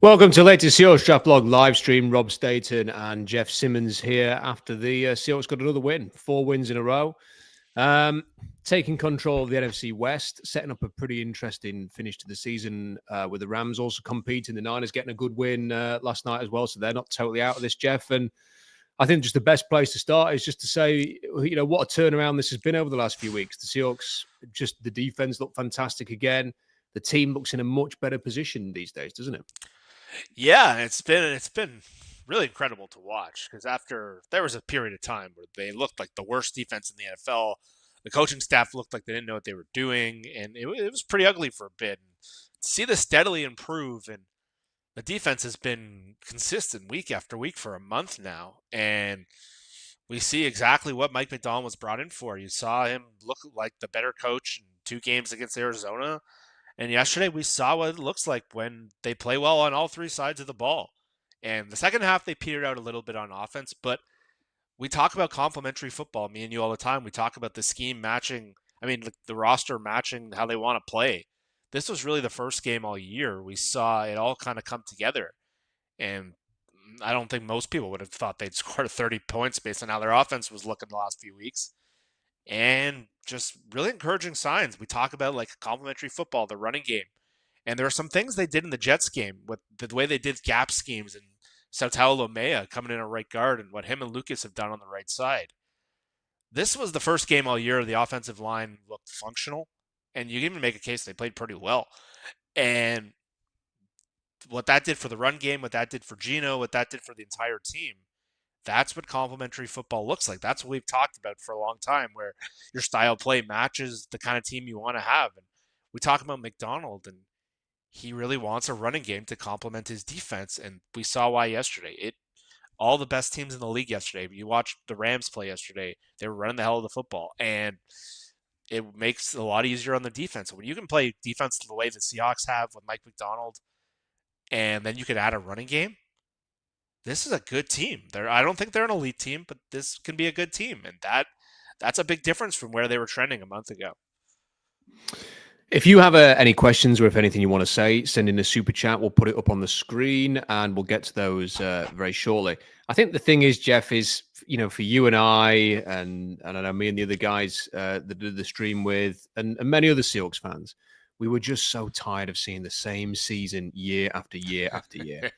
Welcome to the latest Seahawks Draft Blog live stream. Rob Staton and Jeff Simmons here after the Seahawks got another win, 4 wins in a row. Taking control of the NFC West, setting up a pretty interesting finish to the season with the Rams also competing. The Niners getting a good win last night as well, so they're not totally out of this, Jeff. And I think just the best place to start is just to say, what a turnaround this has been over the last few weeks. The Seahawks, just the defense looked fantastic again. The team looks in a much better position these days, doesn't it? Yeah, it's been really incredible to watch because after there was a period of time where they looked like the worst defense in the NFL, the coaching staff looked like they didn't know what they were doing, and it was pretty ugly for a bit. And to see this steadily improve, and the defense has been consistent week after week for a month now, and we see exactly what Mike Macdonald was brought in for. You saw him look like the better coach in 2 games against Arizona. And yesterday we saw what it looks like when they play well on all 3 sides of the ball. And the second half they petered out a little bit on offense, but we talk about complementary football, me and you all the time. We talk about the scheme matching, the roster matching how they want to play. This was really the first game all year we saw it all kind of come together. And I don't think most people would have thought they'd score 30 points based on how their offense was looking the last few weeks. And just really encouraging signs. We talk about like complementary football, the running game. And there are some things they did in the Jets game with the way they did gap schemes and Sautau Lomea coming in at right guard and what him and Lucas have done on the right side. This was the first game all year the offensive line looked functional. And you can even make a case they played pretty well. And what that did for the run game, what that did for Geno, what that did for the entire team, that's what complementary football looks like. That's what we've talked about for a long time, where your style of play matches the kind of team you want to have. And we talk about Macdonald, and he really wants a running game to complement his defense. And we saw why yesterday. All the best teams in the league yesterday. You watched the Rams play yesterday. They were running the hell of the football. And it makes it a lot easier on the defense. When you can play defense the way the Seahawks have with Mike Macdonald, and then you can add a running game, this is a good team. I don't think they're an elite team, but this can be a good team, and that's a big difference from where they were trending a month ago. If you have any questions or if anything you want to say, send in a super chat. We'll put it up on the screen, and we'll get to those very shortly. I think the thing is, Jeff, is for you and I, and I know me and the other guys that did the stream with, and many other Seahawks fans, we were just so tired of seeing the same season year after year after year.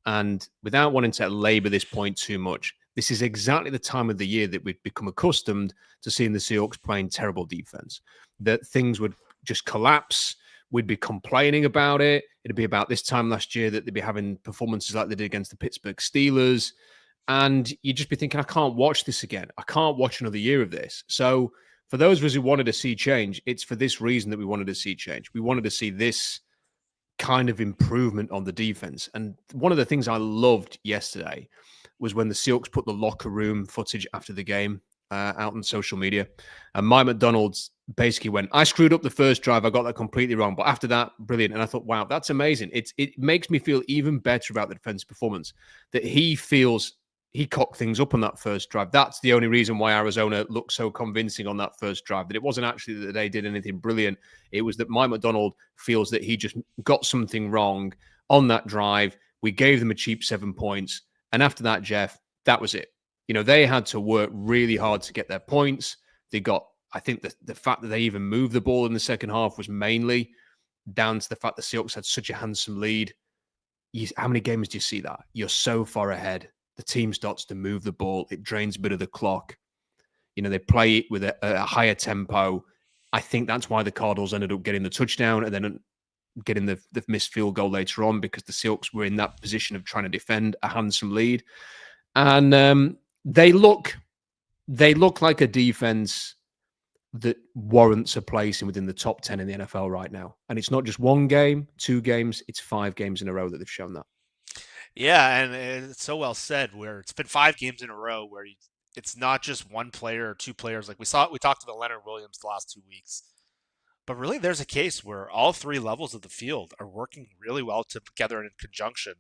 And without wanting to labor this point too much, this is exactly the time of the year that we've become accustomed to seeing the Seahawks playing terrible defense, that things would just collapse. We'd be complaining about it. It'd be about this time last year that they'd be having performances like they did against the Pittsburgh Steelers. And you'd just be thinking, I can't watch this again. I can't watch another year of this. So for those of us who wanted to see change, it's for this reason that we wanted to see change. We wanted to see this kind of improvement on the defense. And one of the things I loved yesterday was when the Seahawks put the locker room footage after the game out on social media. And Mike Macdonald basically went, I screwed up the first drive. I got that completely wrong. But after that, brilliant. And I thought, wow, that's amazing. It makes me feel even better about the defensive performance that he feels he cocked things up on that first drive. That's the only reason why Arizona looked so convincing on that first drive, that it wasn't actually that they did anything brilliant. It was that Mike Macdonald feels that he just got something wrong on that drive. We gave them a cheap 7 points. And after that, Jeff, that was it. They had to work really hard to get their points. They got, I think the fact that they even moved the ball in the second half was mainly down to the fact the Seahawks had such a handsome lead. How many games do you see that? You're so far ahead. The team starts to move the ball. It drains a bit of the clock. They play it with a higher tempo. I think that's why the Cardinals ended up getting the touchdown and then getting the missed field goal later on, because the Seahawks were in that position of trying to defend a handsome lead. And they look like a defense that warrants a place within the top 10 in the NFL right now. And it's not just one game, 2 games, it's 5 games in a row that they've shown that. Yeah, and it's so well said, where it's been 5 games in a row where it's not just one player or 2 players. Like we talked about Leonard Williams the last 2 weeks. But really there's a case where all 3 levels of the field are working really well together in conjunction.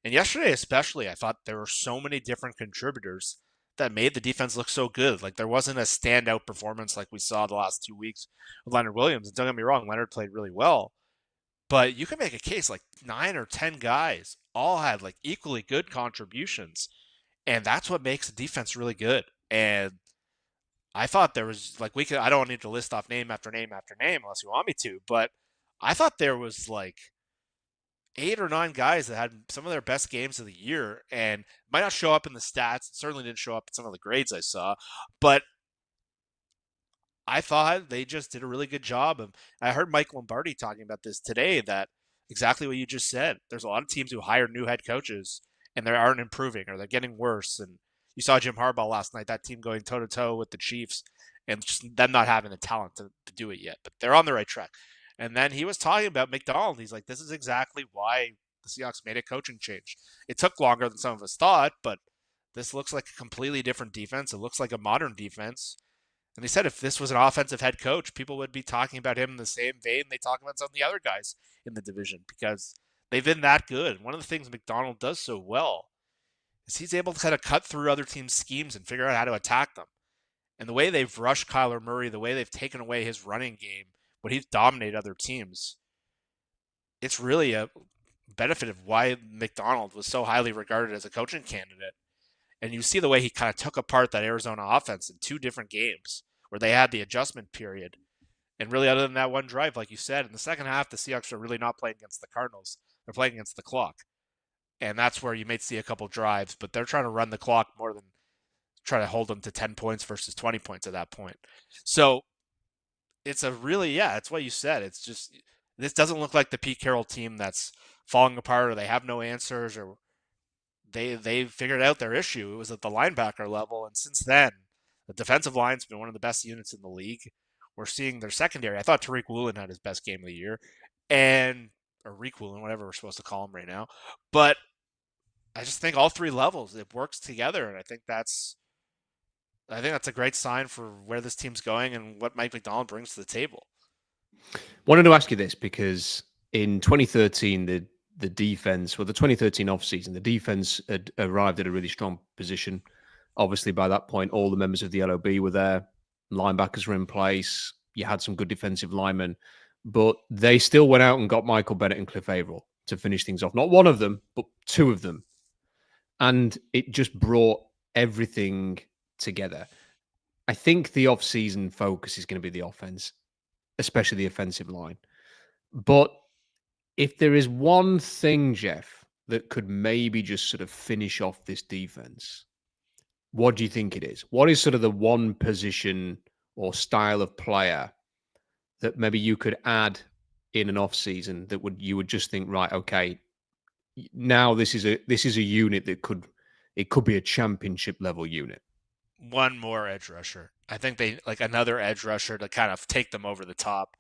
And yesterday especially, I thought there were so many different contributors that made the defense look so good. Like there wasn't a standout performance like we saw the last 2 weeks with Leonard Williams. And don't get me wrong, Leonard played really well. But you can make a case like 9 or 10 guys all had like equally good contributions. And that's what makes a defense really good. And I thought there was like I don't need to list off name after name after name unless you want me to, but I thought there was like 8 or 9 guys that had some of their best games of the year and might not show up in the stats. It certainly didn't show up in some of the grades I saw, but I thought they just did a really good job. And I heard Mike Lombardi talking about this today, that exactly what you just said. There's a lot of teams who hire new head coaches and they aren't improving or they're getting worse. And you saw Jim Harbaugh last night, that team going toe to toe with the Chiefs and just them not having the talent to do it yet, but they're on the right track. And then he was talking about McDonald. He's like, this is exactly why the Seahawks made a coaching change. It took longer than some of us thought, but this looks like a completely different defense. It looks like a modern defense. And he said if this was an offensive head coach, people would be talking about him in the same vein they talk about some of the other guys in the division because they've been that good. And one of the things McDonald does so well is he's able to kind of cut through other teams' schemes and figure out how to attack them. And the way they've rushed Kyler Murray, the way they've taken away his running game, when he's dominated other teams, it's really a benefit of why McDonald was so highly regarded as a coaching candidate. And you see the way he kind of took apart that Arizona offense in 2 different games where they had the adjustment period. And really, other than that one drive, like you said, in the second half, the Seahawks are really not playing against the Cardinals. They're playing against the clock. And that's where you may see a couple drives, but they're trying to run the clock more than try to hold them to 10 points versus 20 points at that point. So it's a really, it's what you said. It's just, this doesn't look like the Pete Carroll team that's falling apart or they have no answers or they figured out their issue. It was at the linebacker level. And since then, the defensive line's been one of the best units in the league. We're seeing their secondary. I thought Tariq Woolen had his best game of the year. Or Reek Woolen, whatever we're supposed to call him right now. But I just think all 3 levels, it works together. And I think that's a great sign for where this team's going and what Mike McDonald brings to the table. Wanted to ask you this because in 2013, the defense, the 2013 offseason, the defense had arrived at a really strong position. Obviously, by that point, all the members of the LOB were there. Linebackers were in place. You had some good defensive linemen. But they still went out and got Michael Bennett and Cliff Averill to finish things off. Not one of them, but 2 of them. And it just brought everything together. I think the offseason focus is going to be the offense, especially the offensive line. But if there is one thing, Jeff, that could maybe just sort of finish off this defense, what do you think it is? What is sort of the one position or style of player that maybe you could add in an offseason that you would just think, right, okay, now this is a unit that could be a championship level unit? One more edge rusher. I think they like another edge rusher to kind of take them over the top.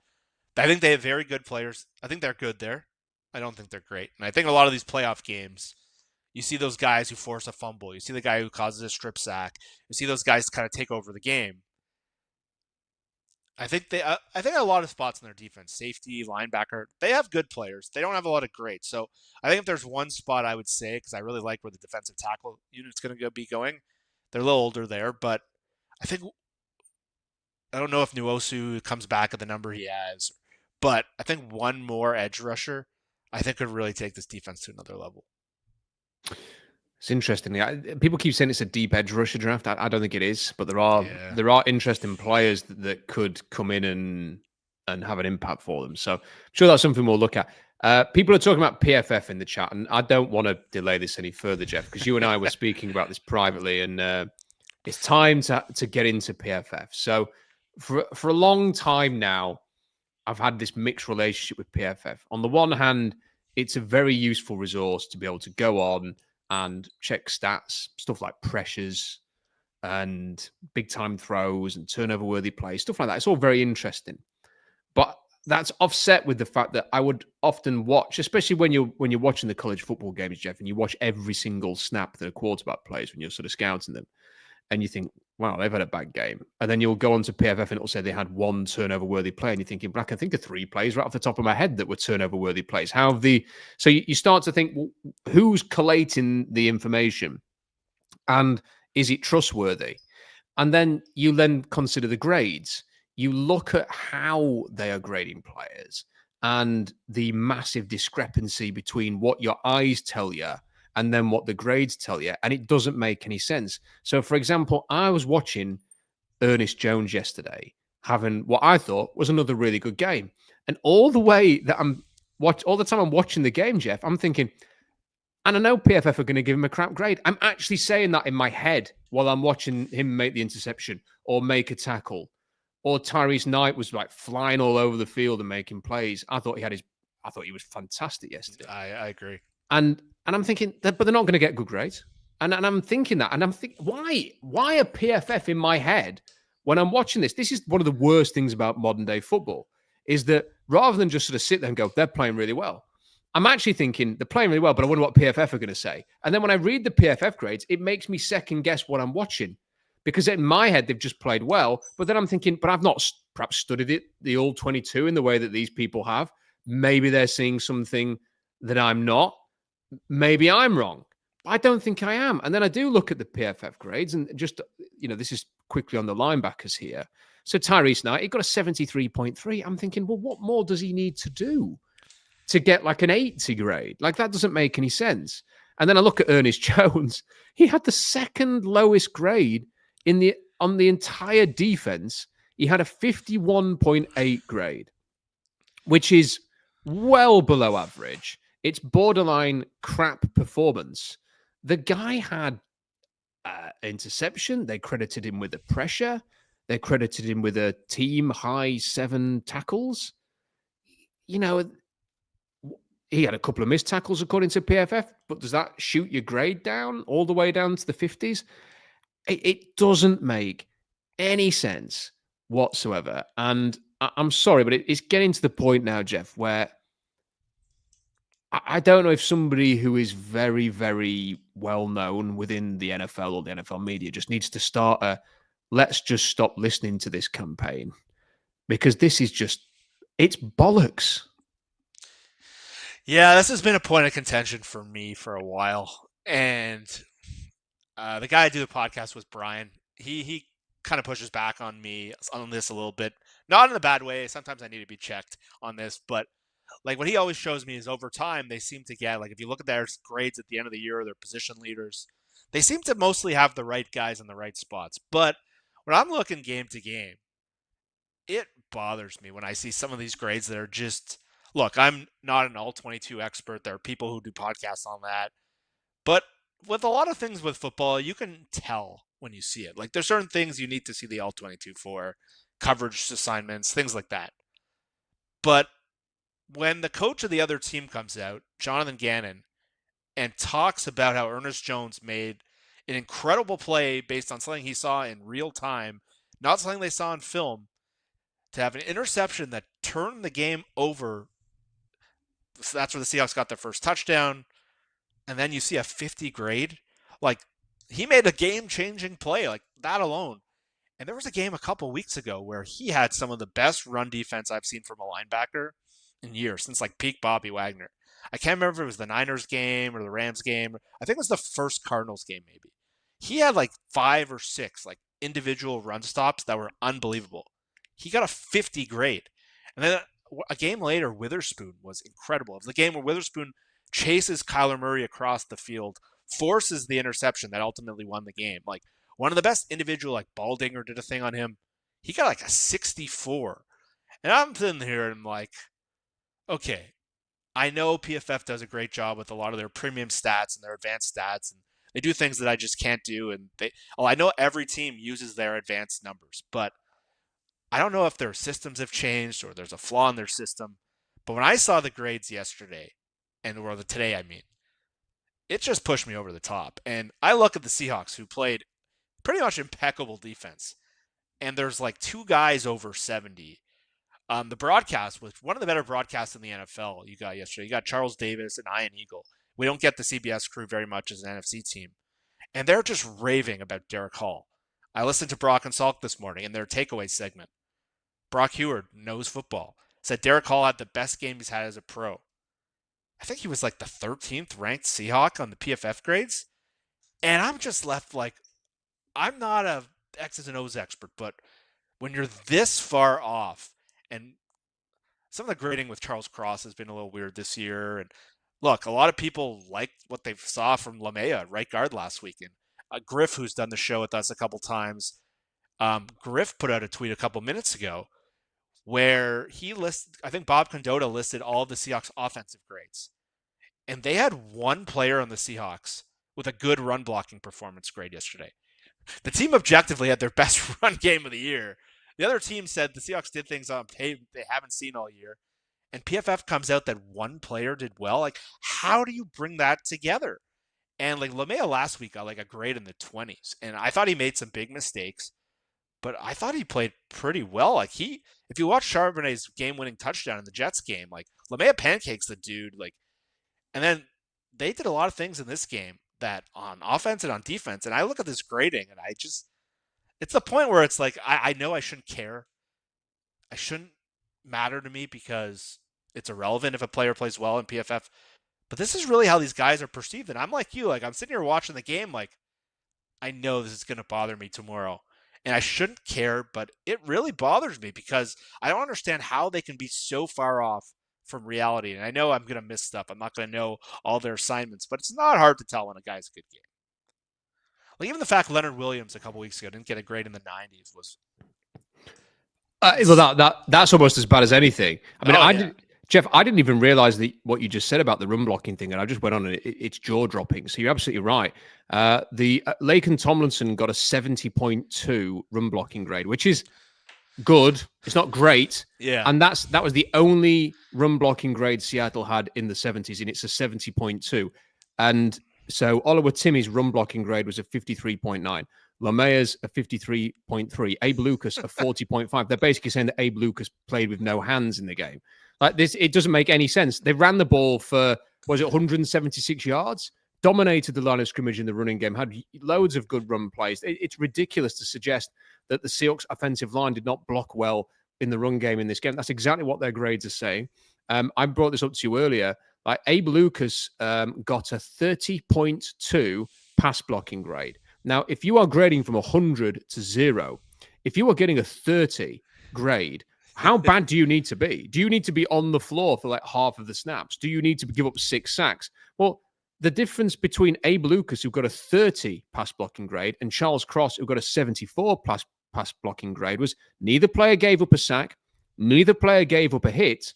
I think they have very good players. I think they're good there. I don't think they're great. And I think a lot of these playoff games, you see those guys who force a fumble. You see the guy who causes a strip sack. You see those guys kind of take over the game. I think a lot of spots in their defense, safety, linebacker, they have good players. They don't have a lot of great. So I think if there's one spot I would say, because I really like where the defensive tackle unit's going to be going, they're a little older there, but I don't know if Nwosu comes back at the number he has, but I think one more edge rusher, I think could really take this defense to another level. It's interesting. People keep saying it's a deep edge rusher draft. I don't think it is, but there are interesting players that could come in and have an impact for them. So I'm sure that's something we'll look at. People are talking about PFF in the chat, and I don't want to delay this any further, Jeff, because you and I were speaking about this privately, and it's time to get into PFF. So for a long time now, I've had this mixed relationship with PFF. On the one hand, it's a very useful resource to be able to go on and check stats, stuff like pressures and big time throws and turnover worthy plays, stuff like that. It's all very interesting. But that's offset with the fact that I would often watch, especially when you're watching the college football games, Jeff, and you watch every single snap that a quarterback plays when you're sort of scouting them, and you think, wow, they've had a bad game. And then you'll go on to PFF and it'll say they had 1 turnover-worthy play, and you're thinking, I can think of 3 plays right off the top of my head that were turnover-worthy plays. So you start to think, well, who's collating the information, and is it trustworthy? And then you consider the grades. You look at how they are grading players, and the massive discrepancy between what your eyes tell you and then what the grades tell you. And it doesn't make any sense. So, for example, I was watching Ernest Jones yesterday having what I thought was another really good game. And all the way that all the time I'm watching the game, Jeff, I'm thinking, and I know PFF are going to give him a crap grade. I'm actually saying that in my head while I'm watching him make the interception or make a tackle. Or Tyrese Knight was like flying all over the field and making plays. I thought he was fantastic yesterday. I agree. And I'm thinking, but they're not going to get good grades. And I'm thinking that, and I'm thinking, why a PFF in my head when I'm watching this? This is one of the worst things about modern day football, is that rather than just sort of sit there and go, they're playing really well, I'm actually thinking they're playing really well, but I wonder what PFF are going to say. And then when I read the PFF grades, it makes me second guess what I'm watching, because in my head they've just played well. But then I'm thinking, but I've not perhaps studied the all 22 in the way that these people have. Maybe they're seeing something that I'm not. Maybe I'm wrong. I don't think I am. And then I do look at the PFF grades, and just, this is quickly on the linebackers here. So Tyrese Knight, he got a 73.3. I'm thinking, well, what more does he need to do to get like an 80 grade? Like, that doesn't make any sense. And then I look at Ernest Jones. He had the second lowest grade on the entire defense. He had a 51.8 grade, which is well below average. It's borderline crap performance. The guy had interception. They credited him with the pressure. They credited him with a team high 7 tackles. He had a couple of missed tackles according to PFF, but does that shoot your grade down all the way down to the 50s? It doesn't make any sense whatsoever. And I'm sorry, but it's getting to the point now, Jeff, where I don't know if somebody who is very, very well known within the NFL or the NFL media just needs to start let's just stop listening to this campaign, because this is it's bollocks. Yeah, this has been a point of contention for me for a while. And the guy I do the podcast with, Brian, he kind of pushes back on me on this a little bit. Not in a bad way. Sometimes I need to be checked on this, but like what he always shows me is over time, they seem to get, like, if you look at their grades at the end of the year, their position leaders, they seem to mostly have the right guys in the right spots. But when I'm looking game to game, it bothers me when I see some of these grades that are just, look, I'm not an all 22 expert. There are people who do podcasts on that. But with a lot of things with football, you can tell when you see it. Like, there's certain things you need to see the all 22 for, coverage assignments, things like that. But when the coach of the other team comes out, Jonathan Gannon, and talks about how Ernest Jones made an incredible play based on something he saw in real time, not something they saw in film, to have an interception that turned the game over. So that's where the Seahawks got their first touchdown. And then you see a 50 grade. Like, he made a game-changing play, like that alone. And there was a game a couple weeks ago where he had some of the best run defense I've seen from a linebacker in years, since like peak Bobby Wagner. I can't remember if it was the Niners game or the Rams game. I think it was the first Cardinals game, maybe. He had like 5 or 6 like individual run stops that were unbelievable. He got a 50 grade. And then a game later, Witherspoon was incredible. It was the game where Witherspoon chases Kyler Murray across the field, forces the interception that ultimately won the game. Like, one of the best individual, like Baldinger did a thing on him. He got like a 64. And I'm sitting here and I'm like, okay, I know PFF does a great job with a lot of their premium stats and their advanced stats, and they do things that I just can't do. And I know every team uses their advanced numbers, but I don't know if their systems have changed or there's a flaw in their system. But when I saw the grades yesterday, or today, I mean, it just pushed me over the top. And I look at the Seahawks, who played pretty much impeccable defense, and there's like 2 guys over 70. The broadcast was one of the better broadcasts in the NFL you got yesterday. You got Charles Davis and Ian Eagle. We don't get the CBS crew very much as an NFC team. And they're just raving about Derek Hall. I listened to Brock and Salk this morning in their takeaway segment. Brock Heward knows football. Said Derek Hall had the best game he's had as a pro. I think he was like the 13th ranked Seahawk on the PFF grades. And I'm just left like, I'm not a X's and O's expert, but when you're this far off, and some of the grading with Charles Cross has been a little weird this year. And look, a lot of people like what they saw from Lamea at right guard last weekend. Griff, who's done the show with us a couple times, Griff put out a tweet a couple minutes ago where he listed, I think Bob Condotta listed all of the Seahawks offensive grades. And they had one player on the Seahawks with a good run blocking performance grade yesterday. The team objectively had their best run game of the year. The other team said the Seahawks did things on tape they haven't seen all year. And PFF comes out that one player did well. Like, how do you bring that together? And like Lamea last week got like a grade in the 20s. And I thought he made some big mistakes, but I thought he played pretty well. Like if you watch Charbonnet's game-winning touchdown in the Jets game, like Lamea pancakes the dude. Like, and then they did a lot of things in this game that on offense and on defense. And I look at this grading and it's the point where it's like, I know I shouldn't care. I shouldn't matter to me because it's irrelevant if a player plays well in PFF. But this is really how these guys are perceived. And I'm like you, like I'm sitting here watching the game, like I know this is going to bother me tomorrow. And I shouldn't care, but it really bothers me because I don't understand how they can be so far off from reality. And I know I'm going to miss stuff. I'm not going to know all their assignments, but it's not hard to tell when a guy's a good game. Like even the fact Leonard Williams a couple weeks ago didn't get a grade in the 90s was. Well, that's almost as bad as anything. I mean, Jeff, I didn't even realize what you just said about the run blocking thing, and I just went on and it's jaw dropping. So you're absolutely right. Laken Tomlinson got a 70.2 run blocking grade, which is good. It's not great. Yeah. And that was the only run blocking grade Seattle had in the 70s, and it's a 70.2. And so Oliver Timmy's run blocking grade was a 53.9. Lamea's a 53.3. Abe Lucas a 40.5. They're basically saying that Abe Lucas played with no hands in the game. Like this, it doesn't make any sense. They ran the ball for, 176 yards? Dominated the line of scrimmage in the running game, had loads of good run plays. It's ridiculous to suggest that the Seahawks offensive line did not block well in the run game in this game. That's exactly what their grades are saying. I brought this up to you earlier. Like Abe Lucas got a 30.2 pass blocking grade. Now, if you are grading from 100 to 0, if you are getting a 30 grade, how bad do you need to be? Do you need to be on the floor for like half of the snaps? Do you need to give up 6 sacks? Well, the difference between Abe Lucas, who got a 30 pass blocking grade, and Charles Cross, who got a 74 pass blocking grade, was neither player gave up a sack, neither player gave up a hit.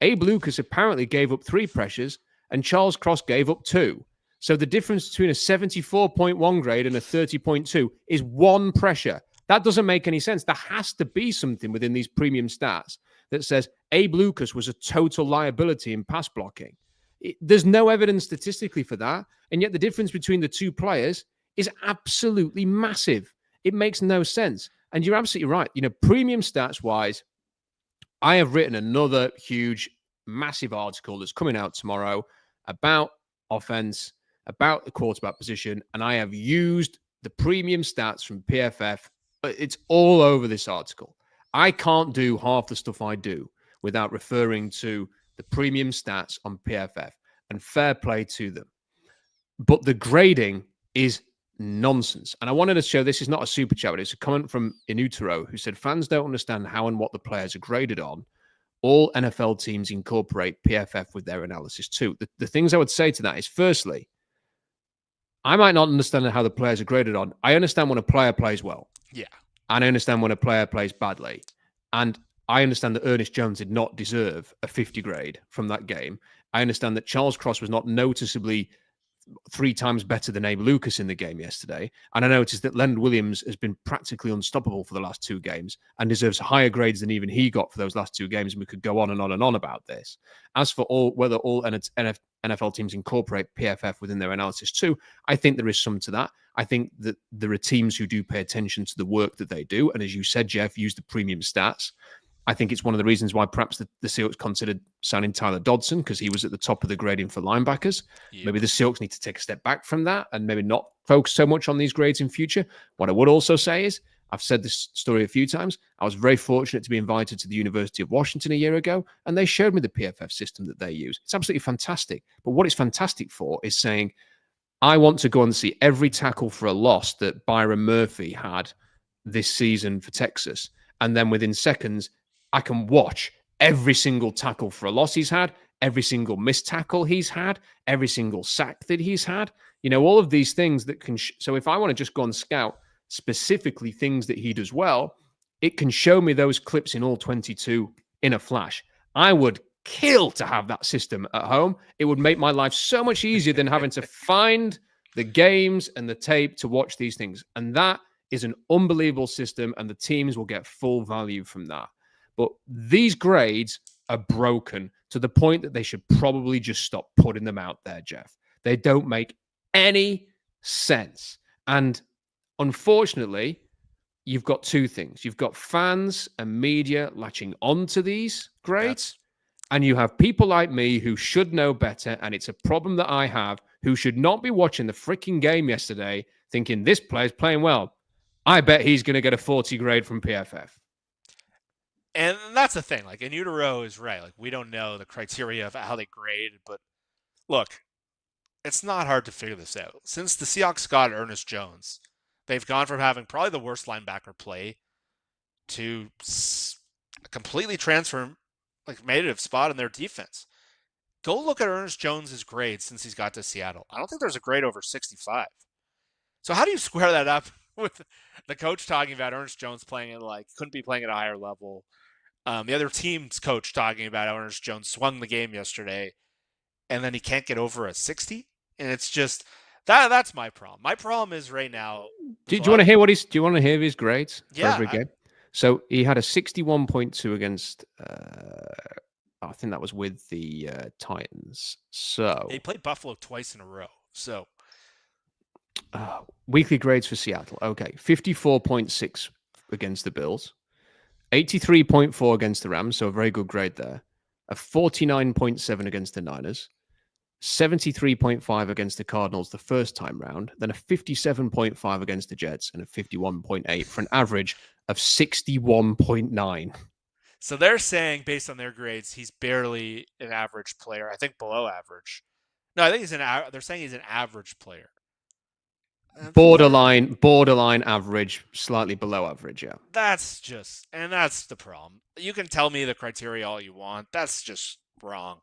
Abe Lucas apparently gave up 3 pressures, and Charles Cross gave up 2. So the difference between a 74.1 grade and a 30.2 is 1 pressure. That doesn't make any sense. There has to be something within these premium stats that says Abe Lucas was a total liability in pass blocking. There's no evidence statistically for that. And yet the difference between the 2 players is absolutely massive. It makes no sense. And you're absolutely right. You know, premium stats wise, I have written another huge, massive article that's coming out tomorrow about offense, about the quarterback position. And I have used the premium stats from PFF. It's all over this article. I can't do half the stuff I do without referring to the premium stats on PFF, and fair play to them. But the grading is nonsense. And I wanted to show this is not a super chat, but it's a comment from Inutero who said, fans don't understand how and what the players are graded on. All NFL teams incorporate PFF with their analysis too. The things I would say to that is, firstly, I might not understand how the players are graded on. I understand when a player plays well. Yeah. And I understand when a player plays badly. And I understand that Ernest Jones did not deserve a 50 grade from that game. I understand that Charles Cross was not noticeably 3 times better than Abe Lucas in the game yesterday. And I noticed that Leonard Williams has been practically unstoppable for the last 2 games and deserves higher grades than even he got for those last 2 games. And we could go on and on and on about this. As for whether all NFL teams incorporate PFF within their analysis too, I think there is some to that. I think that there are teams who do pay attention to the work that they do. And as you said, Jeff, use the premium stats. I think it's one of the reasons why perhaps the Seahawks considered signing Tyler Dodson, because he was at the top of the grading for linebackers. Yeah. Maybe the Seahawks need to take a step back from that and maybe not focus so much on these grades in future. What I would also say is, I've said this story a few times, I was very fortunate to be invited to the University of Washington a year ago, and they showed me the PFF system that they use. It's absolutely fantastic. But what it's fantastic for is saying, I want to go and see every tackle for a loss that Byron Murphy had this season for Texas. And then within seconds, I can watch every single tackle for a loss he's had, every single missed tackle he's had, every single sack that he's had. All of these things that can. So if I want to just go and scout specifically things that he does well, it can show me those clips in all 22 in a flash. I would kill to have that system at home. It would make my life so much easier than having to find the games and the tape to watch these things. And that is an unbelievable system, and the teams will get full value from that. But these grades are broken to the point that they should probably just stop putting them out there, Jeff. They don't make any sense. And unfortunately, you've got two things. You've got fans and media latching onto these grades, and you have people like me who should know better, and it's a problem that I have, who should not be watching the freaking game yesterday thinking this player's playing well. I bet he's going to get a 40 grade from PFF. And that's the thing. Like, Inutero is right. Like, we don't know the criteria of how they grade, but look, it's not hard to figure this out. Since the Seahawks got Ernest Jones, they've gone from having probably the worst linebacker play to a completely transformative spot in their defense. Go look at Ernest Jones's grade since he's got to Seattle. I don't think there's a grade over 65. So how do you square that up with the coach talking about Ernest Jones playing at couldn't be playing at a higher level? The other team's coach talking about how Ernest Jones swung the game yesterday, and then he can't get over a 60. And it's just that's my problem. My problem is right now. Do you want to hear do you want to hear his grades for every game? So he had a 61.2 against. I think that was with the Titans. So he played Buffalo twice in a row. So weekly grades for Seattle. Okay, 54.6 against the Bills, 83.4 against the Rams. So a very good grade there. A 49.7 against the Niners, 73.5 against the Cardinals the first time round, then a 57.5 against the Jets, and a 51.8 for an average of 61.9. So they're saying, based on their grades, he's barely an average player. I think below average. No, I think they're saying he's an average player. Borderline average, slightly below average, yeah. That's the problem. You can tell me the criteria all you want. That's just wrong.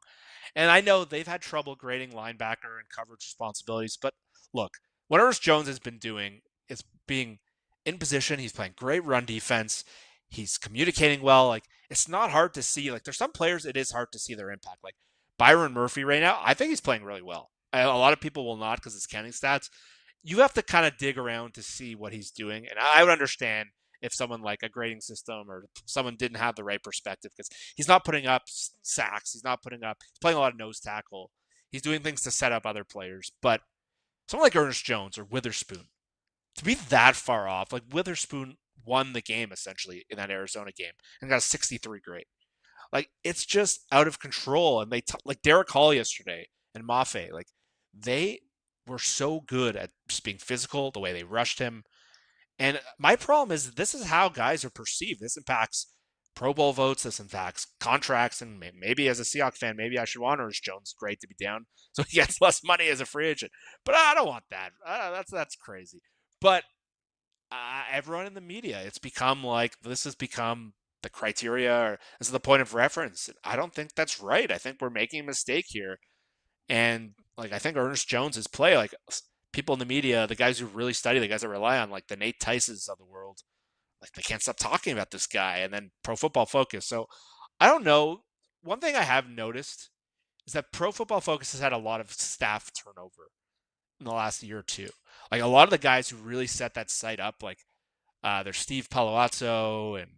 And I know they've had trouble grading linebacker and coverage responsibilities, but look, what Ernest Jones has been doing is being in position. He's playing great run defense. He's communicating well. Like, it's not hard to see. Like, there's some players it is hard to see their impact. Like Byron Murphy right now, I think he's playing really well. A lot of people will not because it's counting stats. You have to kind of dig around to see what he's doing. And I would understand if someone like a grading system or someone didn't have the right perspective, because he's not putting up sacks. He's playing a lot of nose tackle. He's doing things to set up other players. But someone like Ernest Jones or Witherspoon, to be that far off, like Witherspoon won the game essentially in that Arizona game and got a 63 grade. Like, it's just out of control. And like Derek Hall yesterday and Mafe, like they were so good at just being physical, the way they rushed him. And my problem is this is how guys are perceived. This impacts Pro Bowl votes. This impacts contracts. And maybe as a Seahawks fan, maybe I should want Ernest Jones' grade to be down so he gets less money as a free agent. But I don't want that. That's crazy. But everyone in the media, it's become like this has become the criteria, or this is the point of reference. I don't think that's right. I think we're making a mistake here. And like, I think Ernest Jones's play, like people in the media, the guys who really study, the guys that rely on, like the Nate Tices of the world, like they can't stop talking about this guy. And then Pro Football Focus. So I don't know. One thing I have noticed is that Pro Football Focus has had a lot of staff turnover in the last year or two. Like a lot of the guys who really set that site up, like there's Steve Palazzo and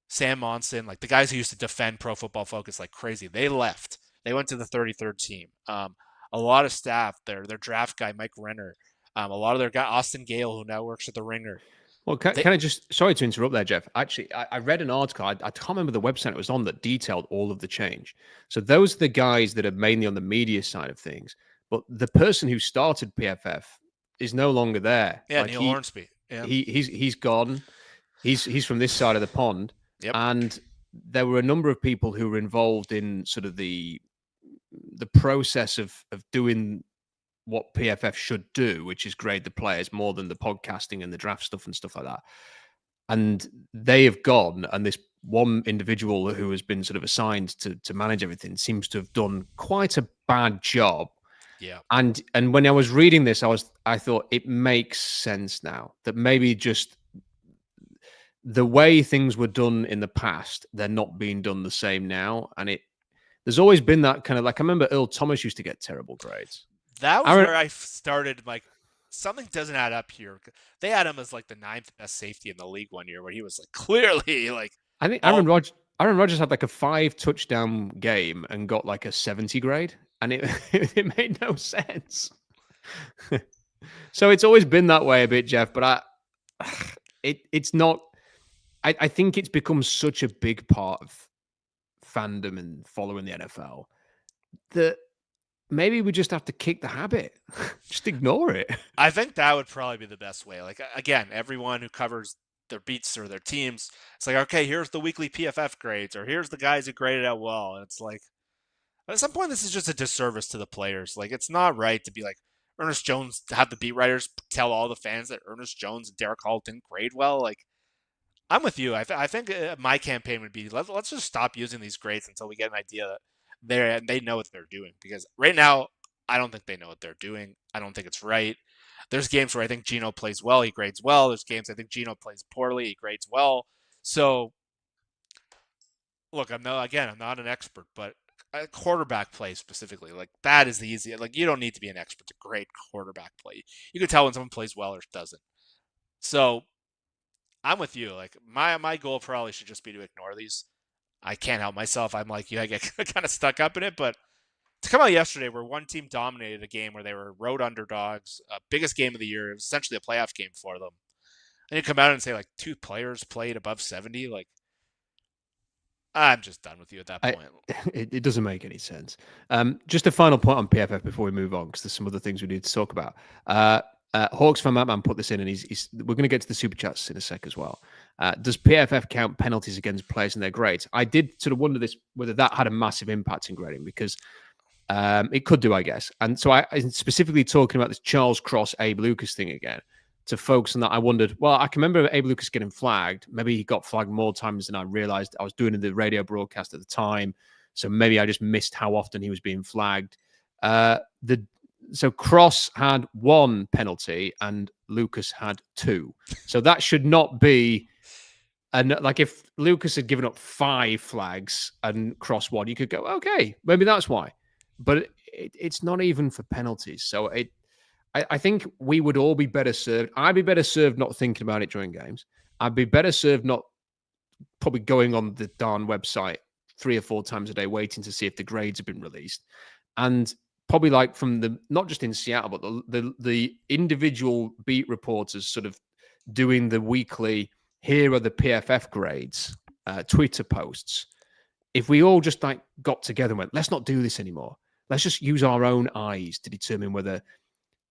Sam Monson, like the guys who used to defend Pro Football Focus like crazy, they left. They went to the 33rd team. A lot of staff, their draft guy, Mike Renner, a lot of their guy, Austin Gale, who now works at the Ringer. Well, can I just, sorry to interrupt there, Jeff. Actually, I read an article, I can't remember the website it was on, that detailed all of the change. So those are the guys that are mainly on the media side of things. But the person who started PFF is no longer there. Yeah, like Neil Hornsby. Yeah. He's gone. He's from this side of the pond. Yep. And there were a number of people who were involved in sort of the process of doing what PFF should do, which is grade the players more than the podcasting and the draft stuff and stuff like that. And they have gone, and this one individual who has been sort of assigned to manage everything seems to have done quite a bad job. Yeah. And when I was reading this, I thought it makes sense now that maybe just the way things were done in the past, they're not being done the same now. And there's always been that kind of, like, I remember Earl Thomas used to get terrible grades. That was where I started, like, something doesn't add up here. They had him as like the 9th best safety in the league one year, where he was like clearly like. I think Aaron Rodgers had like a 5 touchdown game and got like a 70 grade, and it made no sense. So it's always been that way a bit, Jeff. But it's not. I think it's become such a big part of fandom and following the NFL that maybe we just have to kick the habit. Just ignore it. I think that would probably be the best way. Like, again, everyone who covers their beats or their teams, it's like, okay, here's the weekly PFF grades, or here's the guys who graded out well. And it's like, at some point, this is just a disservice to the players. Like, it's not right to be like, Ernest Jones, to have the beat writers tell all the fans that Ernest Jones and Derek Hall didn't grade well. Like, I'm with you. I think my campaign would be, let's just stop using these grades until we get an idea that they know what they're doing. Because right now, I don't think they know what they're doing. I don't think it's right. There's games where I think Geno plays well, he grades well. There's games I think Geno plays poorly, he grades well. So, look, I'm not an expert, but quarterback play specifically, like, that is the easy. Like, you don't need to be an expert to grade quarterback play. You can tell when someone plays well or doesn't. So, I'm with you. Like, my goal probably should just be to ignore these. I can't help myself. I'm like you. I get kind of stuck up in it, but to come out yesterday where one team dominated a game where they were road underdogs, biggest game of the year, it was essentially a playoff game for them. And you come out and say, like, 2 players played above 70, like, I'm just done with you at that point. It doesn't make any sense. Just a final point on PFF before we move on, because there's some other things we need to talk about. Hawks fan Mattman put this in, and we're going to get to the super chats in a sec as well. Does PFF count penalties against players in their grades? I did sort of wonder whether that had a massive impact in grading, because it could do, I guess. And so I'm specifically talking about this Charles Cross, Abe Lucas thing again. To focus on that, I wondered, well, I can remember Abe Lucas getting flagged. Maybe he got flagged more times than I realized. I was doing the radio broadcast at the time, so maybe I just missed how often he was being flagged. So Cross had 1 penalty and Lucas had 2. So that should not be. And like, if Lucas had given up 5 flags and Cross 1, you could go, okay, maybe that's why. But it's not even for penalties. So I think we would all be better served. I'd be better served not thinking about it during games. I'd be better served not probably going on the darn website 3 or 4 times a day waiting to see if the grades have been released. And probably, like, from not just in Seattle, but the individual beat reporters sort of doing the weekly, here are the PFF grades, Twitter posts. If we all just like got together and went, let's not do this anymore. Let's just use our own eyes to determine whether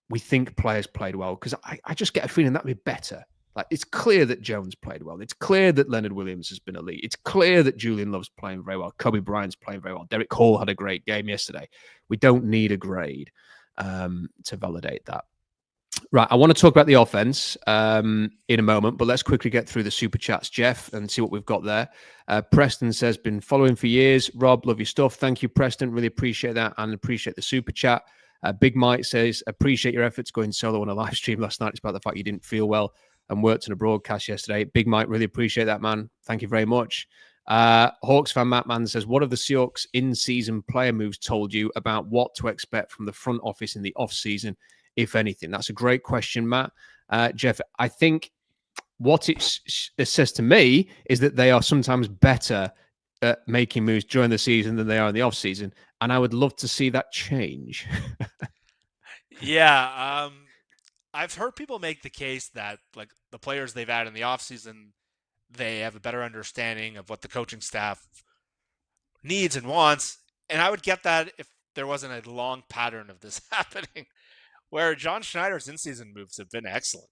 we think players played well, because I just get a feeling that would be better. Like, it's clear that Jones played well. It's clear that Leonard Williams has been elite. It's clear that Julian Love's playing very well. Kobe Bryant's playing very well. Derek Hall had a great game yesterday. We don't need a grade to validate that. Right, I want to talk about the offense in a moment, but let's quickly get through the super chats, Jeff, and see what we've got there. Preston says, been following for years. Rob, love your stuff. Thank you, Preston. Really appreciate that, and appreciate the super chat. Big Mike says, appreciate your efforts going solo on a live stream last night. It's about the fact you didn't feel well and worked on a broadcast yesterday. Big Mike, really appreciate that, man. Thank you very much. Hawks fan Mattman says, what have the Seahawks in-season player moves told you about what to expect from the front office in the off-season, if anything? That's a great question, Matt. Jeff, I think what it says to me is that they are sometimes better at making moves during the season than they are in the off-season, and I would love to see that change. Yeah, I've heard people make the case that, like, the players they've had in the offseason, they have a better understanding of what the coaching staff needs and wants, and I would get that if there wasn't a long pattern of this happening, where John Schneider's in-season moves have been excellent.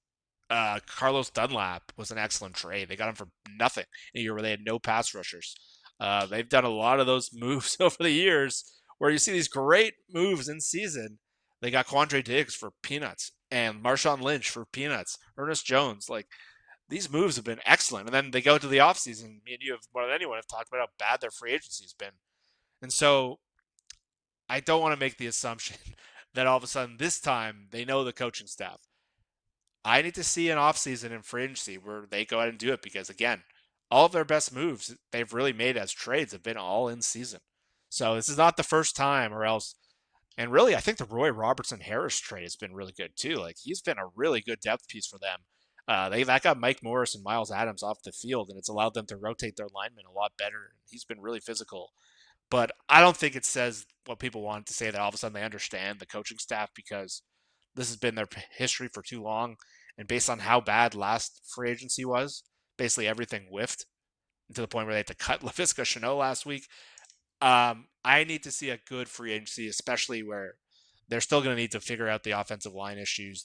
Carlos Dunlap was an excellent trade. They got him for nothing in a year where they had no pass rushers. They've done a lot of those moves over the years where you see these great moves in season. They got Quandre Diggs for peanuts and Marshawn Lynch for peanuts. Ernest Jones. Like, these moves have been excellent. And then they go to the offseason. Me and you have more than anyone have talked about how bad their free agency has been. And so I don't want to make the assumption that all of a sudden this time they know the coaching staff. I need to see an offseason in free agency where they go ahead and do it because, again, all of their best moves they've really made as trades have been all in season. So this is not the first time, or else. And really, I think the Roy Robertson Harris trade has been really good too. Like, he's been a really good depth piece for them. That got Mike Morris and Miles Adams off the field, and it's allowed them to rotate their linemen a lot better. He's been really physical. But I don't think it says what people want to say, that all of a sudden they understand the coaching staff, because this has been their history for too long. And based on how bad last free agency was, basically everything whiffed to the point where they had to cut Laviska Shenault last week. I need to see a good free agency, especially where they're still going to need to figure out the offensive line issues.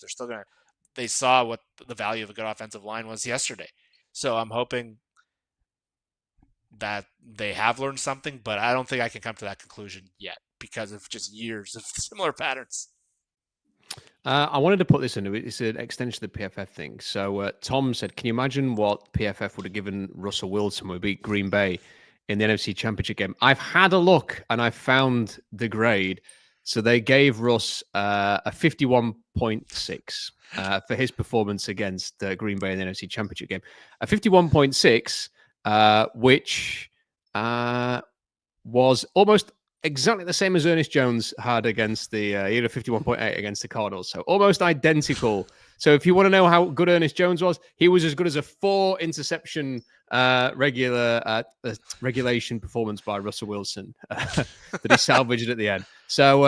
They saw what the value of a good offensive line was yesterday. So I'm hoping that they have learned something, but I don't think I can come to that conclusion yet because of just years of similar patterns. I wanted to put this in. It's an extension of the PFF thing. So Tom said, can you imagine what PFF would have given Russell Wilson when we beat Green Bay in the NFC Championship game? I've had a look and I found the grade. So they gave Russ a 51.6 for his performance against Green Bay in the NFC Championship game. A 51.6, which was almost exactly the same as Ernest Jones had against he had a 51.8 against the Cardinals. So almost identical. So if you want to know how good Ernest Jones was, he was as good as a 4 interception regulation performance by Russell Wilson that he salvaged at the end. So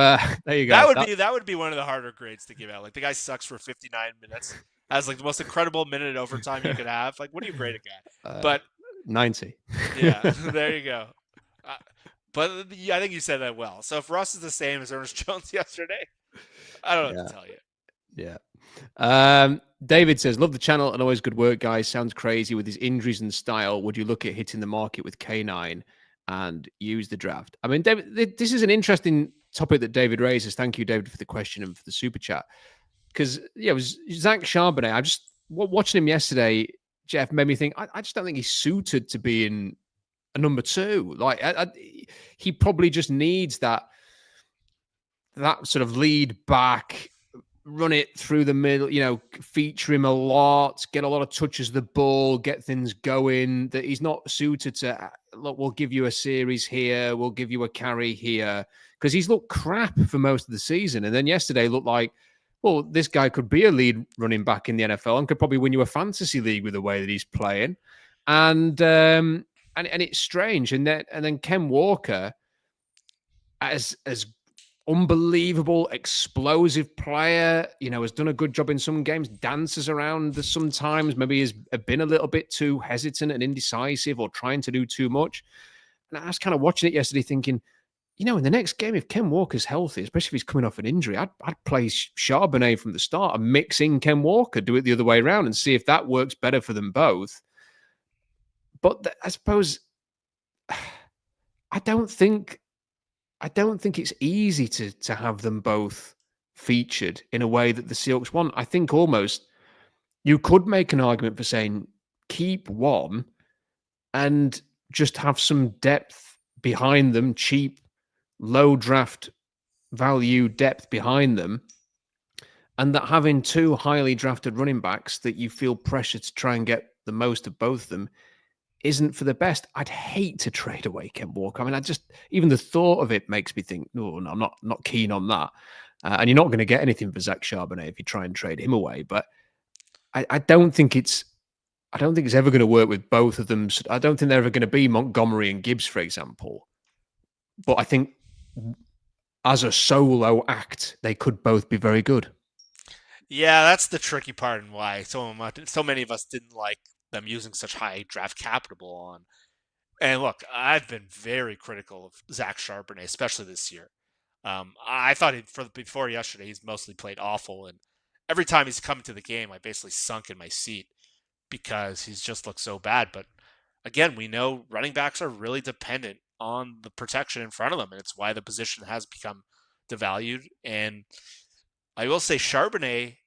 there you go. That would be one of the harder grades to give out. Like, the guy sucks for 59 minutes. As like the most incredible minute in overtime you could have. Like, what do you grade a guy? But 90. Yeah, there you go. But I think you said that well. So if Russ is the same as Ernest Jones yesterday, I don't know what to tell you. Yeah. David says, love the channel and always good work, guys. Sounds crazy with his injuries and style. Would you look at hitting the market with K9 and use the draft? I mean, David, this is an interesting topic that David raises. Thank you, David, for the question and for the super chat. Because, yeah, it was Zach Charbonnet. I just, watching him yesterday, Jeff, made me think, I just don't think he's suited to being a number 2. Like, he probably just needs that sort of lead back, run it through the middle, feature him a lot, get a lot of touches of the ball, get things going. That he's not suited to, look, we'll give you a series here, we'll give you a carry here, because he's looked crap for most of the season. And then yesterday looked like, well, this guy could be a lead running back in the NFL and could probably win you a fantasy league with the way that he's playing. And it's strange. And then Ken Walker, as unbelievable, explosive player, has done a good job in some games, dances around sometimes, maybe has been a little bit too hesitant and indecisive or trying to do too much. And I was kind of watching it yesterday thinking, in the next game, if Ken Walker's healthy, especially if he's coming off an injury, I'd play Charbonnet from the start and mix in Ken Walker, do it the other way around and see if that works better for them both. But I suppose I don't think it's easy to have them both featured in a way that the Seahawks want. I think almost you could make an argument for saying keep one and just have some depth behind them, cheap, low draft value depth behind them, and that having 2 highly drafted running backs that you feel pressure to try and get the most of both of them isn't for the best. I'd hate to trade away Ken Walker. I mean, even the thought of it makes me think, no, I'm not keen on that. And you're not going to get anything for Zach Charbonnet if you try and trade him away. But I don't think it's ever going to work with both of them. I don't think they're ever going to be Montgomery and Gibbs, for example. But I think as a solo act, they could both be very good. Yeah, that's the tricky part and why so many of us didn't like them using such high draft capital on. And look, I've been very critical of Zach Charbonnet, especially this year. I thought before yesterday, he's mostly played awful. And every time he's come to the game, I basically sunk in my seat because he's just looked so bad. But again, we know running backs are really dependent on the protection in front of them. And it's why the position has become devalued. And I will say Charbonnet,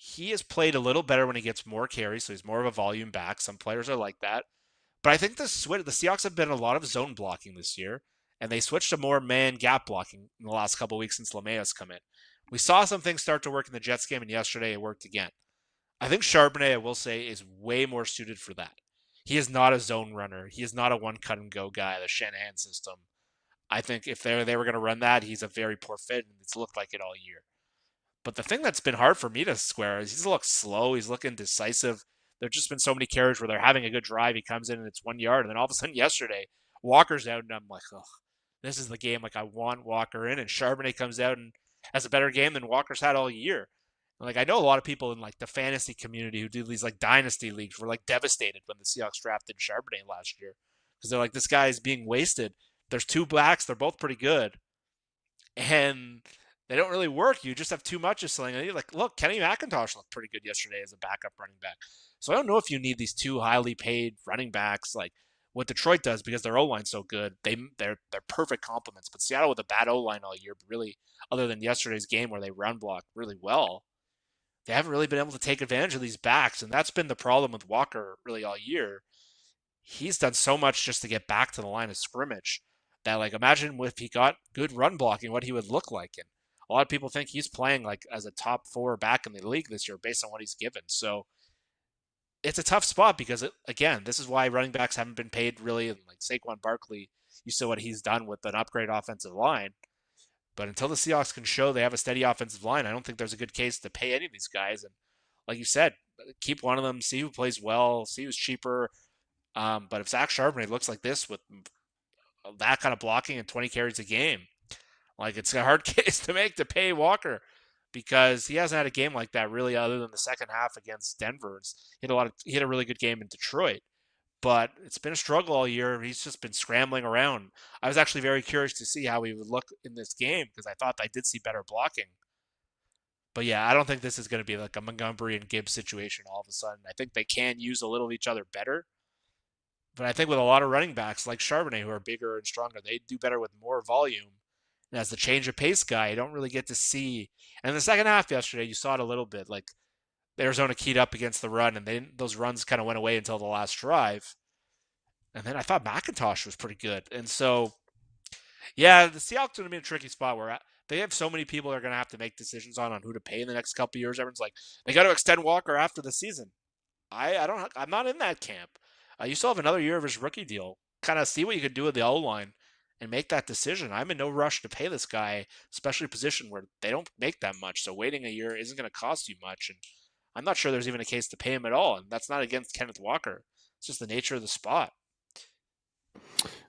He has played a little better when he gets more carries, so he's more of a volume back. Some players are like that. But I think the Seahawks have been a lot of zone blocking this year, and they switched to more man gap blocking in the last couple of weeks since LeMayo's come in. We saw some things start to work in the Jets game, and yesterday it worked again. I think Charbonnet, I will say, is way more suited for that. He is not a zone runner. He is not a one cut and go guy, the Shanahan system. I think if they were going to run that, he's a very poor fit, and it's looked like it all year. But the thing that's been hard for me to square is he's looked slow. He's looking decisive. There's just been so many carries where they're having a good drive. He comes in and it's 1 yard. And then all of a sudden yesterday, Walker's out. And I'm like, oh, this is the game. Like, I want Walker in. And Charbonnet comes out and has a better game than Walker's had all year. And like, I know a lot of people in like the fantasy community who do these like dynasty leagues were like devastated when the Seahawks drafted Charbonnet last year. Because they're like, this guy is being wasted. There's two backs. They're both pretty good. And they don't really work. You just have too much of something. Like, look, Kenny McIntosh looked pretty good yesterday as a backup running back. So I don't know if you need these two highly paid running backs like what Detroit does because their O-line's so good. They're perfect complements. But Seattle with a bad O-line all year, really, other than yesterday's game where they run block really well, they haven't really been able to take advantage of these backs. And that's been the problem with Walker really all year. He's done so much just to get back to the line of scrimmage that, like, imagine if he got good run blocking, what he would look like. And a lot of people think he's playing like as a top 4 back in the league this year based on what he's given. So it's a tough spot because, again, this is why running backs haven't been paid really. And like Saquon Barkley, you saw what he's done with an upgrade offensive line. But until the Seahawks can show they have a steady offensive line, I don't think there's a good case to pay any of these guys. And like you said, keep one of them, see who plays well, see who's cheaper. But if Zach Charbonnet looks like this with that kind of blocking and 20 carries a game, like, it's a hard case to make to pay Walker because he hasn't had a game like that really other than the second half against Denver. He had a really good game in Detroit, but it's been a struggle all year. He's just been scrambling around. I was actually very curious to see how he would look in this game because I thought I did see better blocking. But yeah, I don't think this is going to be like a Montgomery and Gibbs situation all of a sudden. I think they can use a little of each other better. But I think with a lot of running backs like Charbonnet, who are bigger and stronger, they do better with more volume. And as the change of pace guy, you don't really get to see. And in the second half yesterday, you saw it a little bit. Like, Arizona keyed up against the run, and those runs kind of went away until the last drive. And then I thought McIntosh was pretty good. And so, yeah, the Seahawks are going to be in a tricky spot where they have so many people they're going to have to make decisions on who to pay in the next couple of years. Everyone's like, they got to extend Walker after the season. I'm not in that camp. You still have another year of his rookie deal. Kind of see what you can do with the O-line and make that decision. I'm in no rush to pay this guy, especially a position where they don't make that much. So waiting a year isn't going to cost you much. And I'm not sure there's even a case to pay him at all. And that's not against Kenneth Walker. It's just the nature of the spot.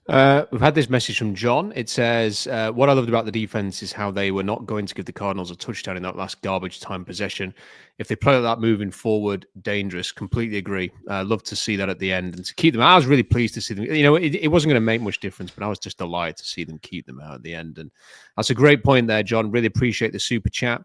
We've had this message from John. It says, what I loved about the defense is how they were not going to give the Cardinals a touchdown in that last garbage time possession. If they play like that moving forward, dangerous. Completely agree. Love to see that at the end and to keep them. I was really pleased to see them. You know, it wasn't going to make much difference, but I was just delighted to see them keep them out at the end. And that's a great point there, John. Really appreciate the super chat.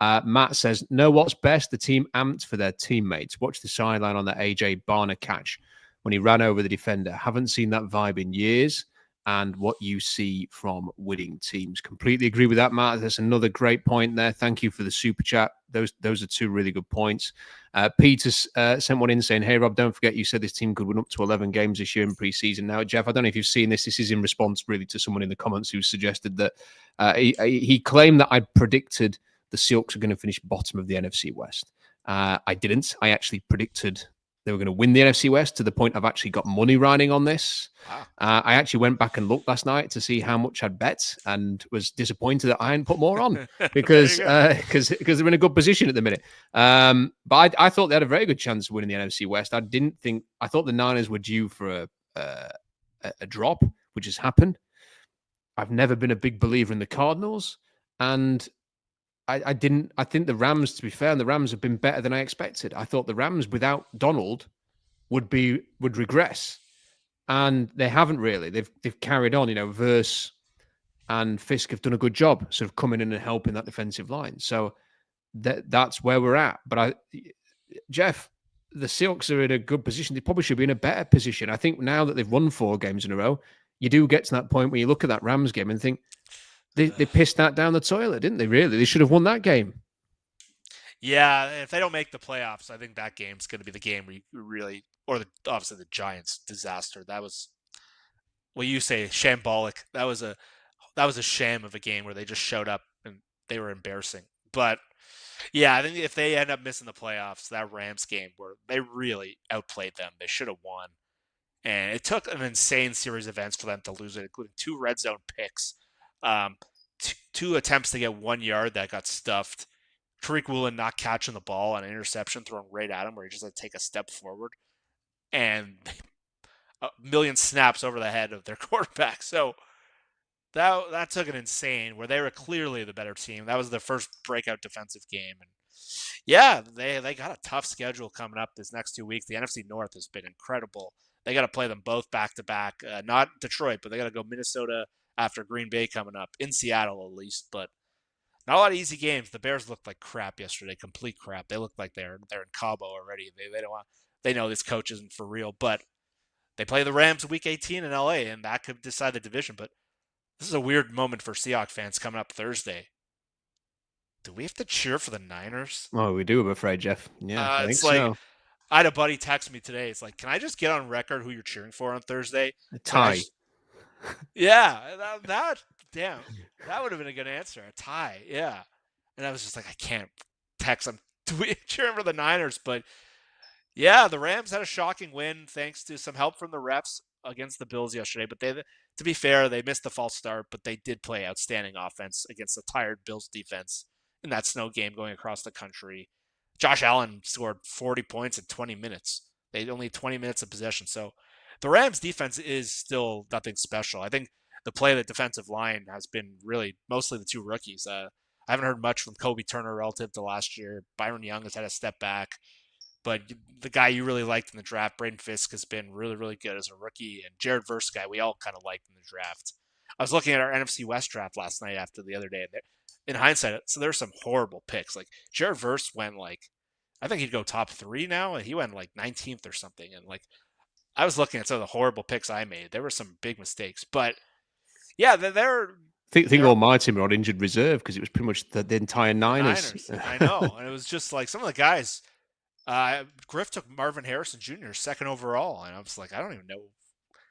Matt says, know what's best? The team amped for their teammates. Watch the sideline on the AJ Barner catch when he ran over the defender. Haven't seen that vibe in years, and what you see from winning teams. Completely agree with that, Matt. That's another great point there. Thank you for the super chat. Those are two really good points. Peter sent one in saying, hey, Rob, don't forget you said this team could win up to 11 games this year in preseason. Now, Jeff, I don't know if you've seen this. This is in response really to someone in the comments who suggested that he claimed that I'd predicted the Seahawks are going to finish bottom of the NFC West. I didn't. I actually predicted they were going to win the NFC West to the point I've actually got money riding on this. Wow. I actually went back and looked last night to see how much I'd bet and was disappointed that I hadn't put more on because they're in a good position at the minute. But I thought they had a very good chance of winning the NFC West. I thought the Niners were due for a drop, which has happened. I've never been a big believer in the Cardinals, and I think the Rams, to be fair, the Rams have been better than I expected. I thought the Rams without Donald would regress, and they haven't really. They've carried on. You know, Verse and Fisk have done a good job, sort of coming in and helping that defensive line. So that's where we're at. But Jeff, the Seahawks are in a good position. They probably should be in a better position. I think now that they've won 4 games in a row, you do get to that point where you look at that Rams game and think, They pissed that down the toilet, didn't they, really? They should have won that game. Yeah, if they don't make the playoffs, I think that game's going to be the game where you really, obviously the Giants disaster. That was what you say, shambolic. That was a sham of a game where they just showed up and they were embarrassing. But yeah, I think if they end up missing the playoffs, that Rams game where they really outplayed them, they should have won. And it took an insane series of events for them to lose it, including 2 red zone picks, um, two attempts to get 1 yard that got stuffed. Tariq Woolen not catching the ball on an interception thrown right at him where he just had to take a step forward. And a million snaps over the head of their quarterback. So that took an insane where they were clearly the better team. That was their first breakout defensive game. And yeah, they got a tough schedule coming up this next 2 weeks. The NFC North has been incredible. They got to play them both back to back. Not Detroit, but they got to go Minnesota after Green Bay coming up, in Seattle at least. But not a lot of easy games. The Bears looked like crap yesterday, complete crap. They look like they're in Cabo already. They don't want. They know this coach isn't for real. But they play the Rams week 18 in LA, and that could decide the division. But this is a weird moment for Seahawks fans coming up Thursday. Do we have to cheer for the Niners? Oh, we do, I'm afraid, Jeff. Yeah, I think It's like so. I had a buddy text me today. It's like, can I just get on record who you're cheering for on Thursday? A It's like, tie. yeah, damn, that would have been a good answer. A tie, yeah. And I was just like, I can't text. I'm cheering for the Niners, but yeah, the Rams had a shocking win thanks to some help from the refs against the Bills yesterday. But to be fair, they missed the false start, but they did play outstanding offense against the tired Bills defense in that snow game going across the country. Josh Allen scored 40 points in 20 minutes. They had only 20 minutes of possession. So the Rams defense is still nothing special. I think the play of the defensive line has been really mostly the 2 rookies. I haven't heard much from Kobe Turner relative to last year. Byron Young has had a step back. But the guy you really liked in the draft, Braden Fisk, has been really, really good as a rookie. And Jared Verse guy, we all kind of liked in the draft. I was looking at our NFC West draft last night after the other day. And in hindsight, so there's some horrible picks. Like Jared Verse went I think he'd go top 3 now. And he went 19th or something. And I was looking at some of the horrible picks I made. There were some big mistakes. But yeah, they're Think all my team were on injured reserve because it was pretty much the entire Niners. I know. And it was just like some of the guys. Griff took Marvin Harrison Jr. second overall, and I was like, I don't even know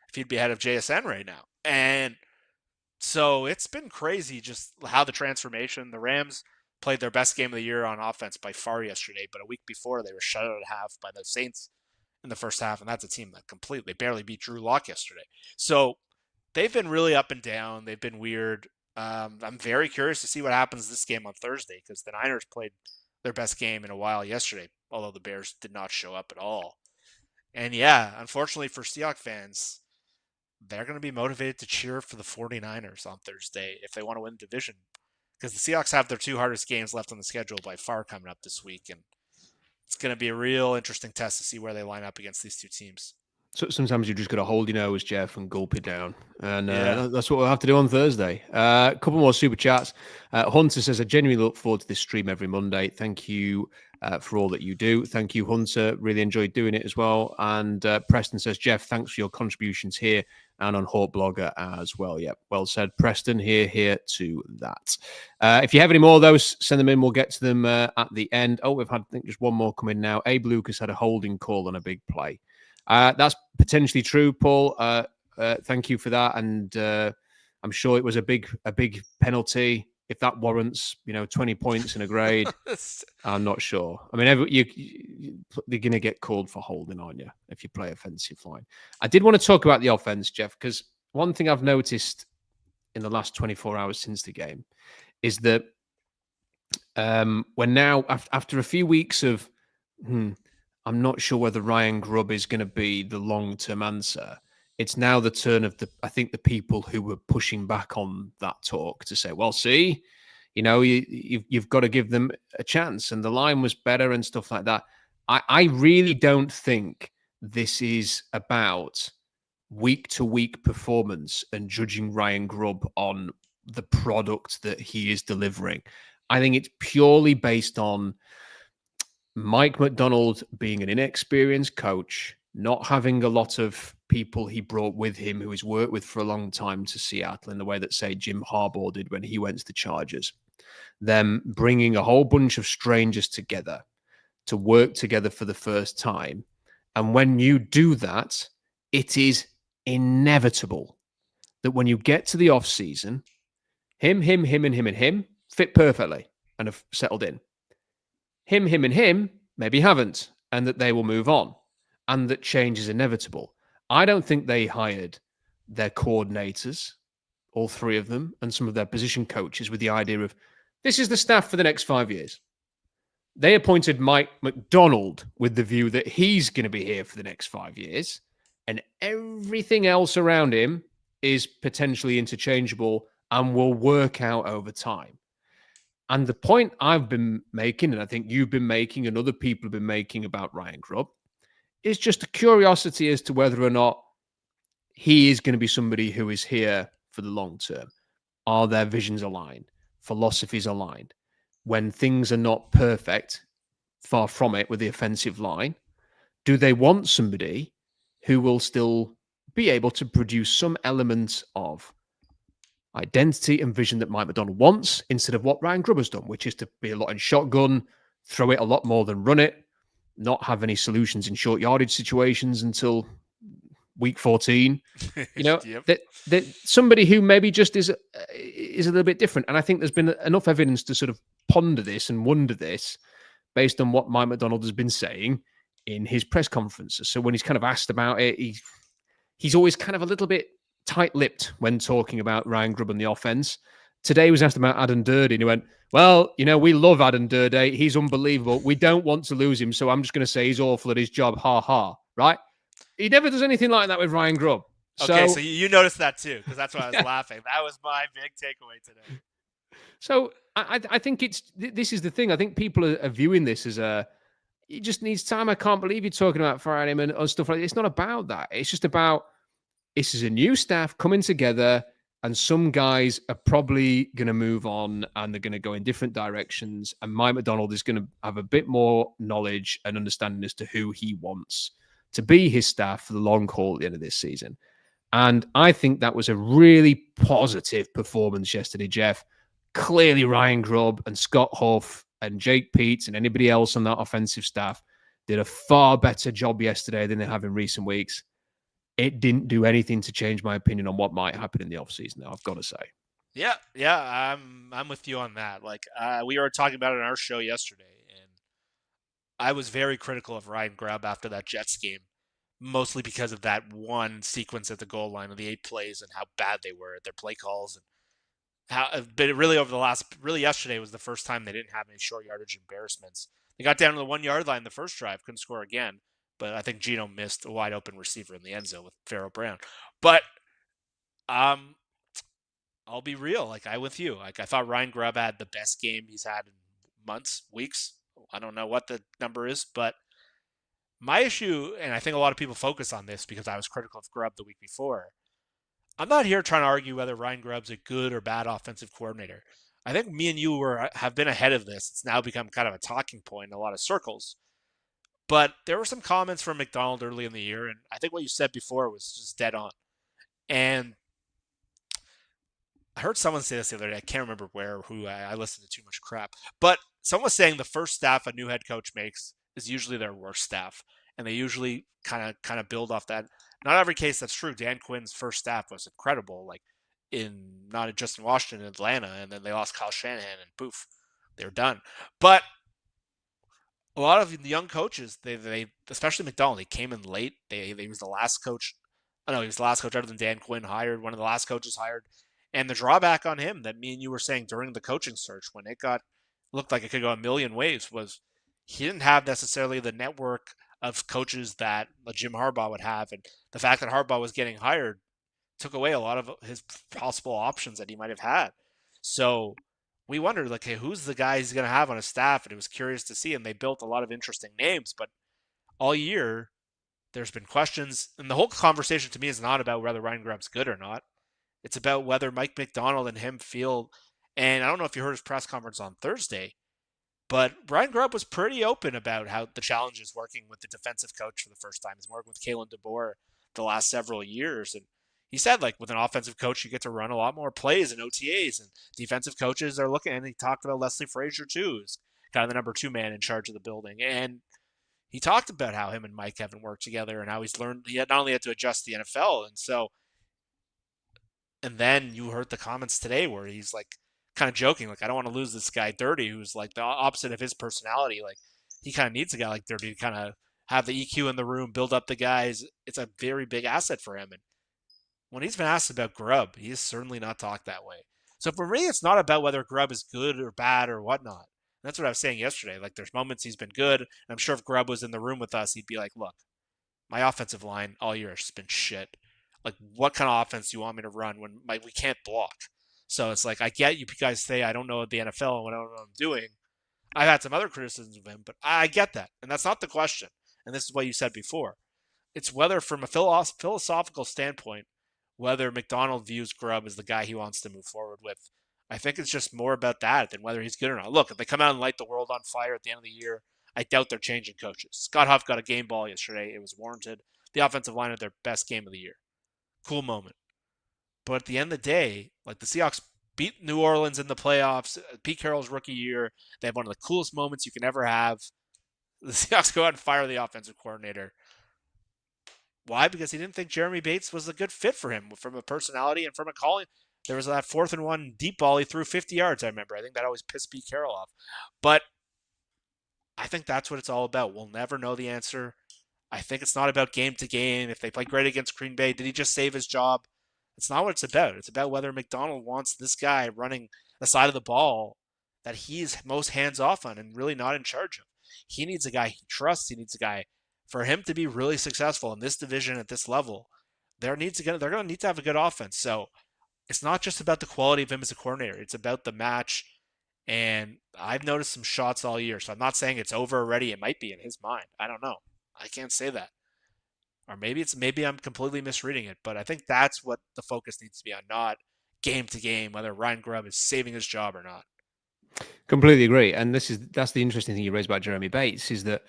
if he'd be ahead of JSN right now. And so it's been crazy just how the transformation. The Rams played their best game of the year on offense by far yesterday, but a week before they were shut out at half by the Saints in the first half, and that's a team that barely beat Drew Lock yesterday. So they've been really up and down. They've been weird. I'm very curious to see what happens this game on Thursday because the Niners played their best game in a while yesterday, although the Bears did not show up at all. And yeah, unfortunately for Seahawks fans, they're going to be motivated to cheer for the 49ers on Thursday if they want to win the division because the Seahawks have their 2 hardest games left on the schedule by far coming up this week. And it's going to be a real interesting test to see where they line up against these 2 teams. So sometimes you just got to hold your nose, Jeff, and gulp it down. And Yeah. that's what we'll have to do on Thursday. A couple more super chats. Hunter says, I genuinely look forward to this stream every Monday. Thank you for all that you do. Thank you, Hunter. Really enjoyed doing it as well. And Preston says, Jeff, thanks for your contributions here and on Hawk Blogger as well. Yeah, well said, Preston. Here to that. If you have any more of those, send them in. We'll get to them at the end. Oh, we've had, I think, just one more come in now. Abe Lucas had a holding call on a big play. That's potentially true, Paul. Thank you for that, and I'm sure it was a big penalty. If that warrants, 20 points in a grade, I'm not sure. I mean, they're going to get called for holding on you if you play offensive line. I did want to talk about the offense, Jeff, because one thing I've noticed in the last 24 hours since the game is that we're now after a few weeks of. I'm not sure whether Ryan Grubb is going to be the long-term answer. It's now the turn of I think the people who were pushing back on that talk to say, well, see, you've got to give them a chance. And the line was better and stuff like that. I really don't think this is about week-to-week performance and judging Ryan Grubb on the product that he is delivering. I think it's purely based on Mike McDonald being an inexperienced coach, not having a lot of people he brought with him who he's worked with for a long time to Seattle in the way that, say, Jim Harbaugh did when he went to the Chargers. them bringing a whole bunch of strangers together to work together for the first time. And when you do that, it is inevitable that when you get to the off season, him, and him fit perfectly and have settled in. Him, and him maybe haven't, and that they will move on, and that change is inevitable. I don't think they hired their coordinators, all three of them, and some of their position coaches with the idea of this is the staff for the next 5 years. They appointed Mike McDonald with the view that he's going to be here for the next 5 years, and everything else around him is potentially interchangeable and will work out over time. And the point I've been making, and I think you've been making, and other people have been making about Ryan Grubb, is just a curiosity as to whether or not he is going to be somebody who is here for the long term. Are their visions aligned? Philosophies aligned? When things are not perfect, far from it with the offensive line, do they want somebody who will still be able to produce some elements of identity and vision that Mike McDonald wants instead of what Ryan Grubb has done, which is to be a lot in shotgun, throw it a lot more than run it, not have any solutions in short yardage situations until week 14. You know, Yep. that somebody who maybe just is a little bit different. And I think there's been enough evidence to sort of ponder this and wonder this based on what Mike McDonald has been saying in his press conferences. So when he's kind of asked about it, he's always kind of a little bit tight-lipped when talking about Ryan Grubb and the offense. Today he was asked about Adam Durden, and he went, well, you know, we love Adam Durden. He's unbelievable. We don't want to lose him, so I'm just going to say he's awful at his job. Ha ha. Right? He never does anything like that with Ryan Grubb. Okay, so you noticed that too, because that's why I was laughing. That was my big takeaway today. So I think this is the thing. I think people are viewing this as it just needs time. I can't believe you're talking about firing him and stuff like that. It's not about that. It's just about this is a new staff coming together, and some guys are probably going to move on and they're going to go in different directions. And Mike McDonald is going to have a bit more knowledge and understanding as to who he wants to be his staff for the long haul at the end of this season. And I think that was a really positive performance yesterday, Jeff. Clearly, Ryan Grubb and Scott Huff and Jake Peets and anybody else on that offensive staff did a far better job yesterday than they have in recent weeks. It didn't do anything to change my opinion on what might happen in the offseason, though, I've got to say. Yeah, I'm with you on that. Like, we were talking about it on our show yesterday, and I was very critical of Ryan Grubb after that Jets game, mostly because of that one sequence at the goal line of the 8 plays and how bad they were at their play calls. And but really yesterday was the first time they didn't have any short yardage embarrassments. They got down to the 1 yard line the first drive, couldn't score again. But I think Geno missed a wide open receiver in the end zone with Pharaoh Brown. But I'll be real. Like, I with you. Like, I thought Ryan Grubb had the best game he's had in months, weeks. I don't know what the number is, but my issue, and I think a lot of people focus on this because I was critical of Grubb the week before. I'm not here trying to argue whether Ryan Grubb's a good or bad offensive coordinator. I think me and you have been ahead of this. It's now become kind of a talking point in a lot of circles. But there were some comments from McDonald early in the year, and I think what you said before was just dead on. And I heard someone say this the other day. I can't remember who I listened to too much crap. But someone was saying the first staff a new head coach makes is usually their worst staff. And they usually kind of build off that. Not every case that's true. Dan Quinn's first staff was incredible, like not just in Washington, in Atlanta, and then they lost Kyle Shanahan, and poof, they're done. But a lot of the young coaches, they especially McDonald, he came in late. He was the last coach. He was the last coach other than Dan Quinn hired, one of the last coaches hired. And the drawback on him that me and you were saying during the coaching search when it looked like it could go a million ways was he didn't have necessarily the network of coaches that Jim Harbaugh would have. And the fact that Harbaugh was getting hired took away a lot of his possible options that he might have had. So we wondered, like, hey, who's the guy he's going to have on his staff? And it was curious to see. And they built a lot of interesting names. But all year, there's been questions. And the whole conversation to me is not about whether Ryan Grubb's good or not. It's about whether Mike McDonald and him feel. And I don't know if you heard his press conference on Thursday, but Ryan Grubb was pretty open about how the challenge is working with the defensive coach for the first time. He's working with Kalen DeBoer the last several years. And he said, like, with an offensive coach, you get to run a lot more plays and OTAs, and defensive coaches are looking. And he talked about Leslie Frazier too, who's kind of the number 2 man in charge of the building. And he talked about how him and Mike haven't worked together and how he's learned. He had not only had to adjust the NFL, and then you heard the comments today where he's like kind of joking, like, I don't want to lose this guy Dirty, who's like the opposite of his personality. Like, he kind of needs a guy like Dirty to kind of have the EQ in the room, build up the guys. It's a very big asset for him. And when he's been asked about Grubb, he has certainly not talked that way. So for me, it's not about whether Grubb is good or bad or whatnot. That's what I was saying yesterday. Like, there's moments he's been good. And I'm sure if Grubb was in the room with us, he'd be like, look, my offensive line all year has been shit. Like, what kind of offense do you want me to run when we can't block? So it's like, I get you guys say I don't know the NFL and I don't know what I'm doing. I've had some other criticisms of him, but I get that. And that's not the question. And this is what you said before. It's whether, from a philosophical standpoint, whether McDonald views Grubb as the guy he wants to move forward with. I think it's just more about that than whether he's good or not. Look, if they come out and light the world on fire at the end of the year, I doubt they're changing coaches. Scott Huff got a game ball yesterday. It was warranted. The offensive line had their best game of the year. Cool moment. But at the end of the day, like, the Seahawks beat New Orleans in the playoffs. Pete Carroll's rookie year. They have one of the coolest moments you can ever have. The Seahawks go out and fire the offensive coordinator. Why? Because he didn't think Jeremy Bates was a good fit for him from a personality and from a calling. There was that 4th and 1 deep ball he threw 50 yards, I remember. I think that always pissed Pete Carroll off. But I think that's what it's all about. We'll never know the answer. I think it's not about game to game. If they play great against Green Bay, did he just save his job? It's not what it's about. It's about whether McDonald wants this guy running the side of the ball that he's most hands off on and really not in charge of. He needs a guy he trusts. He needs a guy, for him to be really successful in this division at this level, they're going to need to have a good offense. So it's not just about the quality of him as a coordinator. It's about the match. And I've noticed some shots all year. So I'm not saying it's over already. It might be in his mind. I don't know. I can't say that. Or maybe I'm completely misreading it. But I think that's what the focus needs to be on, not game to game, whether Ryan Grubb is saving his job or not. Completely agree. And that's the interesting thing you raised about Jeremy Bates, is that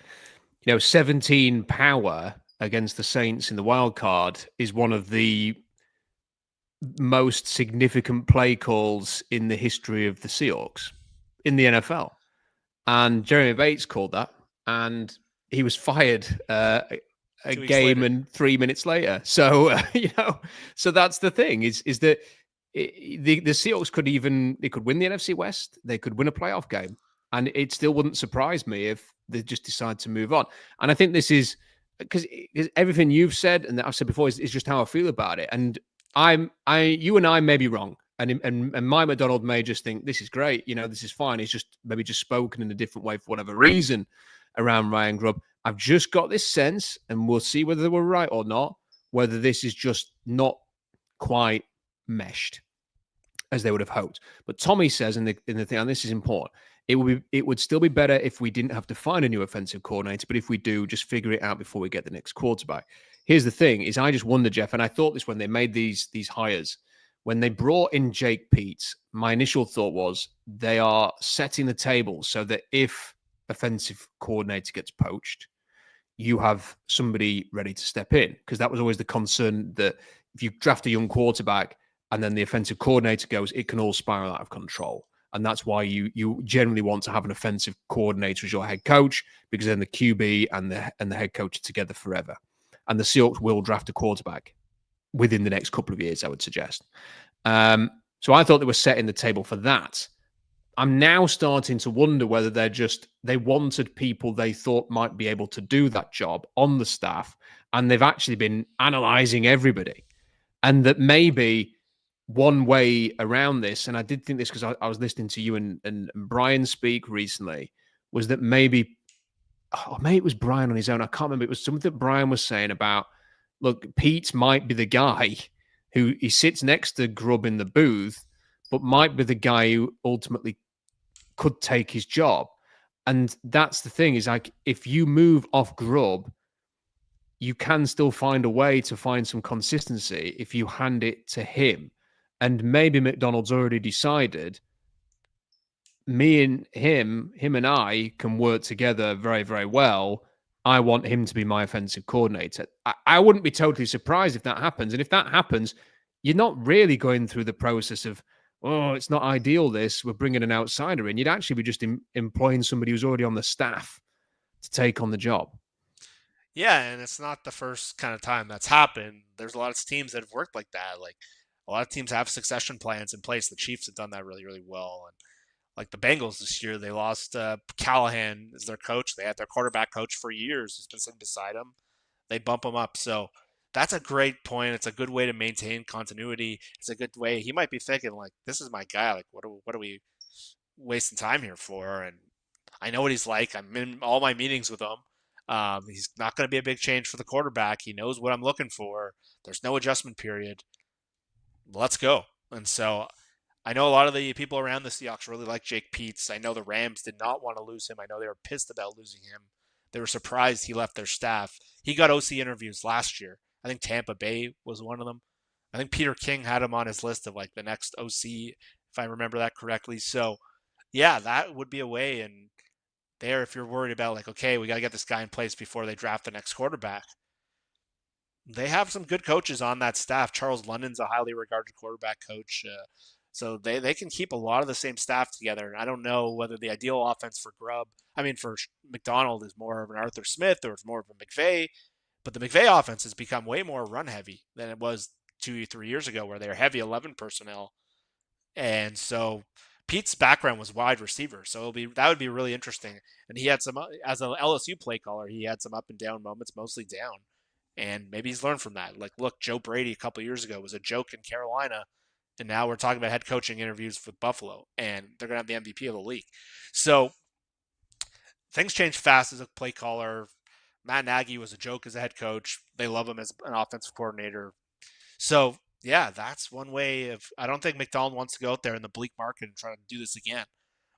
17 power against the Saints in the wild card is one of the most significant play calls in the history of the Seahawks in the NFL. And Jeremy Bates called that, and he was fired a game later. And 3 minutes later. So, so that's the thing is that the Seahawks could win the NFC West. They could win a playoff game. And it still wouldn't surprise me if they just decide to move on. And I think this is because everything you've said and that I've said before is just how I feel about it. And you and I may be wrong. And Mike McDonald may just think this is great. This is fine. He's just maybe just spoken in a different way for whatever reason around Ryan Grubb. I've just got this sense, and we'll see whether we're right or not, whether this is just not quite meshed as they would have hoped. But Tommy says in the thing, and this is important, it would still be better if we didn't have to find a new offensive coordinator, but if we do, just figure it out before we get the next quarterback. Here's the thing, is I just wonder, Jeff, and I thought this when they made these hires, when they brought in Jake Peetz, my initial thought was they are setting the table so that if offensive coordinator gets poached, you have somebody ready to step in, because that was always the concern, that if you draft a young quarterback and then the offensive coordinator goes, it can all spiral out of control. And that's why you generally want to have an offensive coordinator as your head coach, because then the QB and the head coach are together forever. And the Seahawks will draft a quarterback within the next couple of years, I would suggest. So I thought they were setting the table for that. I'm now starting to wonder whether they wanted people they thought might be able to do that job on the staff, and they've actually been analyzing everybody. And that maybe one way around this, and I did think this because I was listening to you and Brian speak recently, was that maybe it was Brian on his own. I can't remember. It was something that Brian was saying about, look, Pete might be the guy who he sits next to Grubb in the booth, but might be the guy who ultimately could take his job. And that's the thing, is like, if you move off Grubb, you can still find a way to find some consistency if you hand it to him. And maybe McDonald's already decided, me and him and I can work together very, very well. I want him to be my offensive coordinator. I wouldn't be totally surprised if that happens. And if that happens, you're not really going through the process of, oh, it's not ideal, this, we're bringing an outsider in. You'd actually be just employing somebody who's already on the staff to take on the job. Yeah, and it's not the first kind of time that's happened. There's a lot of teams that have worked like that. Like a lot of teams have succession plans in place. The Chiefs have done that really, really well. And like the Bengals this year, they lost Callahan as their coach. They had their quarterback coach for years who's been sitting beside them. They bump him up. So that's a great point. It's a good way to maintain continuity. It's a good way. He might be thinking like, this is my guy. Like, what are we wasting time here for? And I know what he's like. I'm in all my meetings with him. He's not going to be a big change for the quarterback. He knows what I'm looking for. There's no adjustment period. Let's go. And so I know a lot of the people around the Seahawks really like Jake Peetz. I know the Rams did not want to lose him. I know they were pissed about losing him. They were surprised he left their staff. He got OC interviews last year. I think Tampa Bay was one of them. I think Peter King had him on his list of like the next OC, if I remember that correctly. So, yeah, that would be a way. And there, if you're worried about like, okay, we got to get this guy in place before they draft the next quarterback, they have some good coaches on that staff. Charles London's a highly regarded quarterback coach. So they can keep a lot of the same staff together. And I don't know whether the ideal offense for for McDonald is more of an Arthur Smith or it's more of a McVay. But the McVay offense has become way more run heavy than it was 2-3 years ago, where they were heavy 11 personnel. And so Pete's background was wide receiver, so that would be really interesting. And he had some, as an LSU play caller, he had some up and down moments, mostly down. And maybe he's learned from that. Like, look, Joe Brady a couple years ago was a joke in Carolina, and now we're talking about head coaching interviews with Buffalo, and they're going to have the MVP of the league. So things change fast as a play caller. Matt Nagy was a joke as a head coach. They love him as an offensive coordinator. So, yeah, that's one way of – I don't think McDonald wants to go out there in the bleak market and try to do this again.